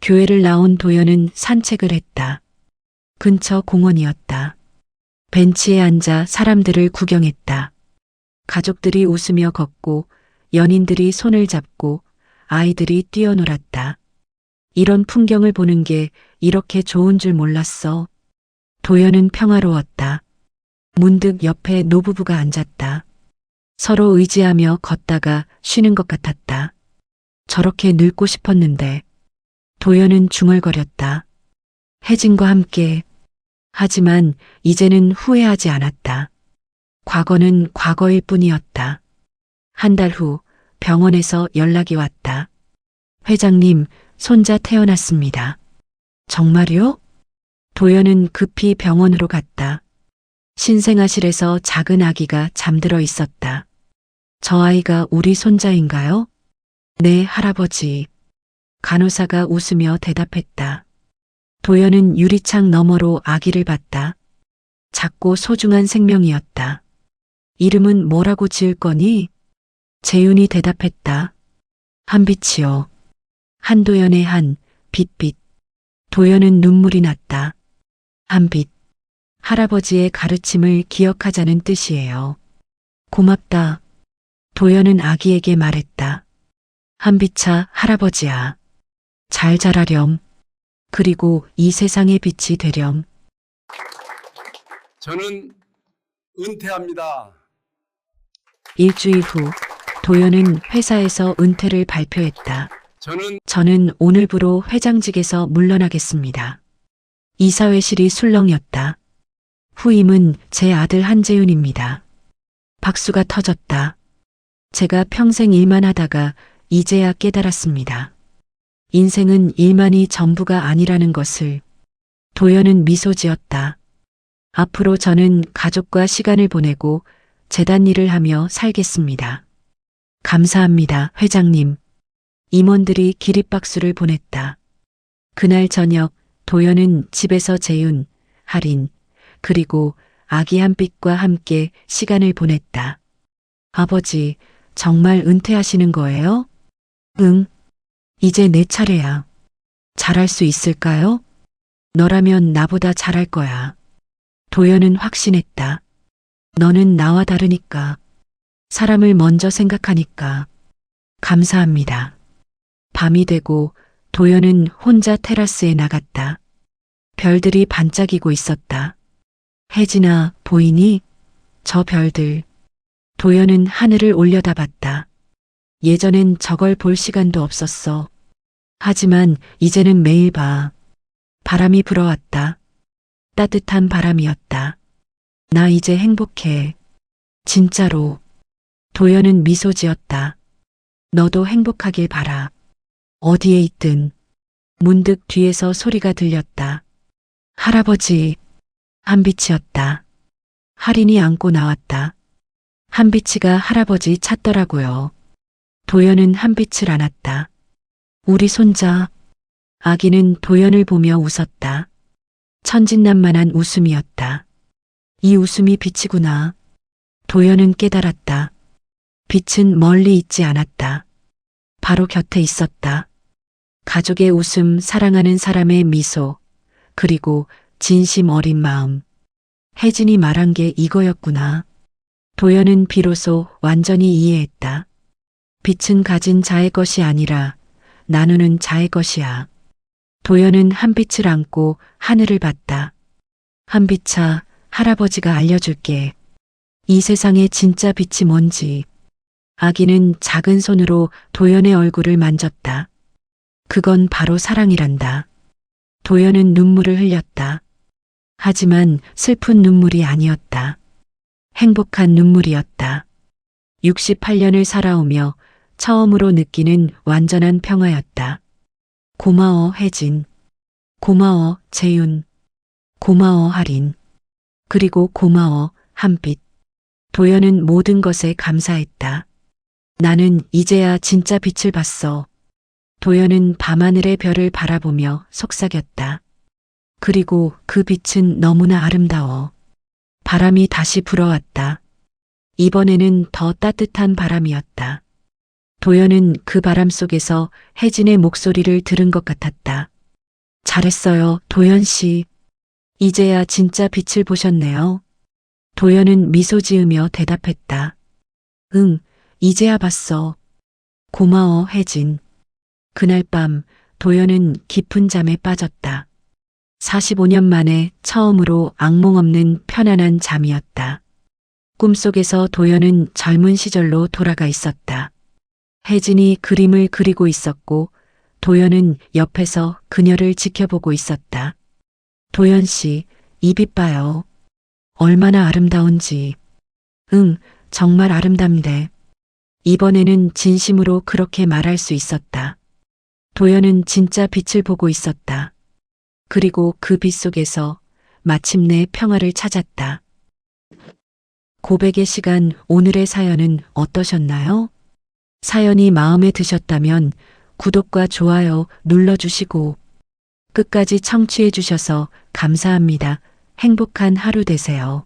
교회를 나온 도연은 산책을 했다. 근처 공원이었다. 벤치에 앉아 사람들을 구경했다. 가족들이 웃으며 걷고 연인들이 손을 잡고 아이들이 뛰어놀았다. 이런 풍경을 보는 게 이렇게 좋은 줄 몰랐어. 도연은 평화로웠다. 문득 옆에 노부부가 앉았다. 서로 의지하며 걷다가 쉬는 것 같았다. 저렇게 늙고 싶었는데. 도연은 중얼거렸다. 혜진과 함께. 하지만 이제는 후회하지 않았다. 과거는 과거일 뿐이었다. 한 달 후 병원에서 연락이 왔다. 회장님, 손자 태어났습니다. 정말요? 도연은 급히 병원으로 갔다. 신생아실에서 작은 아기가 잠들어 있었다. 저 아이가 우리 손자인가요? 네, 할아버지. 간호사가 웃으며 대답했다. 도연은 유리창 너머로 아기를 봤다. 작고 소중한 생명이었다. 이름은 뭐라고 지을 거니? 재윤이 대답했다. 한빛이요. 한도연의 한, 빛빛. 도연은 눈물이 났다. 한빛. 할아버지의 가르침을 기억하자는 뜻이에요. 고맙다. 도연은 아기에게 말했다. 한빛아, 할아버지야. 잘 자라렴. 그리고 이 세상의 빛이 되렴. 저는 은퇴합니다. 일주일 후 도연은 회사에서 은퇴를 발표했다. 저는 오늘부로 회장직에서 물러나겠습니다. 이사회실이 술렁였다. 후임은 제 아들 한재윤입니다. 박수가 터졌다. 제가 평생 일만 하다가 이제야 깨달았습니다. 인생은 일만이 전부가 아니라는 것을. 도연은 미소 지었다. 앞으로 저는 가족과 시간을 보내고 재단 일을 하며 살겠습니다. 감사합니다, 회장님. 임원들이 기립박수를 보냈다. 그날 저녁 도연은 집에서 재윤, 할인, 그리고 아기 한빛과 함께 시간을 보냈다. 아버지, 정말 은퇴하시는 거예요? 응. 이제 내 차례야. 잘할 수 있을까요? 너라면 나보다 잘할 거야. 도연은 확신했다. 너는 나와 다르니까. 사람을 먼저 생각하니까. 감사합니다. 밤이 되고 도연은 혼자 테라스에 나갔다. 별들이 반짝이고 있었다. 혜진아, 보이니? 저 별들. 도연은 하늘을 올려다봤다. 예전엔 저걸 볼 시간도 없었어. 하지만 이제는 매일 봐. 바람이 불어왔다. 따뜻한 바람이었다. 나 이제 행복해. 진짜로. 도연은 미소 지었다. 너도 행복하길 바라. 어디에 있든. 문득 뒤에서 소리가 들렸다. 할아버지, 한빛이었다. 할인이 안고 나왔다. 한빛이가 할아버지 찾더라고요. 도연은 한빛을 안았다. 우리 손자. 아기는 도연을 보며 웃었다. 천진난만한 웃음이었다. 이 웃음이 빛이구나. 도연은 깨달았다. 빛은 멀리 있지 않았다. 바로 곁에 있었다. 가족의 웃음, 사랑하는 사람의 미소, 그리고 진심 어린 마음. 혜진이 말한 게 이거였구나. 도연은 비로소 완전히 이해했다. 빛은 가진 자의 것이 아니라 나누는 자의 것이야. 도연은 한빛을 안고 하늘을 봤다. 한빛아, 할아버지가 알려줄게. 이 세상의 진짜 빛이 뭔지. 아기는 작은 손으로 도연의 얼굴을 만졌다. 그건 바로 사랑이란다. 도연은 눈물을 흘렸다. 하지만 슬픈 눈물이 아니었다. 행복한 눈물이었다. 68년을 살아오며 처음으로 느끼는 완전한 평화였다. 고마워, 혜진. 고마워, 재윤. 고마워, 할인. 그리고 고마워, 한빛. 도연은 모든 것에 감사했다. 나는 이제야 진짜 빛을 봤어. 도연은 밤하늘의 별을 바라보며 속삭였다. 그리고 그 빛은 너무나 아름다워. 바람이 다시 불어왔다. 이번에는 더 따뜻한 바람이었다. 도연은 그 바람 속에서 혜진의 목소리를 들은 것 같았다. 잘했어요, 도연 씨. 이제야 진짜 빛을 보셨네요. 도연은 미소 지으며 대답했다. 응, 이제야 봤어. 고마워, 혜진. 그날 밤 도연은 깊은 잠에 빠졌다. 45년 만에 처음으로 악몽 없는 편안한 잠이었다. 꿈속에서 도연은 젊은 시절로 돌아가 있었다. 혜진이 그림을 그리고 있었고 도연은 옆에서 그녀를 지켜보고 있었다. 도연 씨, 이 빛 봐요. 얼마나 아름다운지. 응, 정말 아름답네. 이번에는 진심으로 그렇게 말할 수 있었다. 도연은 진짜 빛을 보고 있었다. 그리고 그 빛 속에서 마침내 평화를 찾았다. 고백의 시간, 오늘의 사연은 어떠셨나요? 사연이 마음에 드셨다면 구독과 좋아요 눌러주시고 끝까지 청취해 주셔서 감사합니다. 행복한 하루 되세요.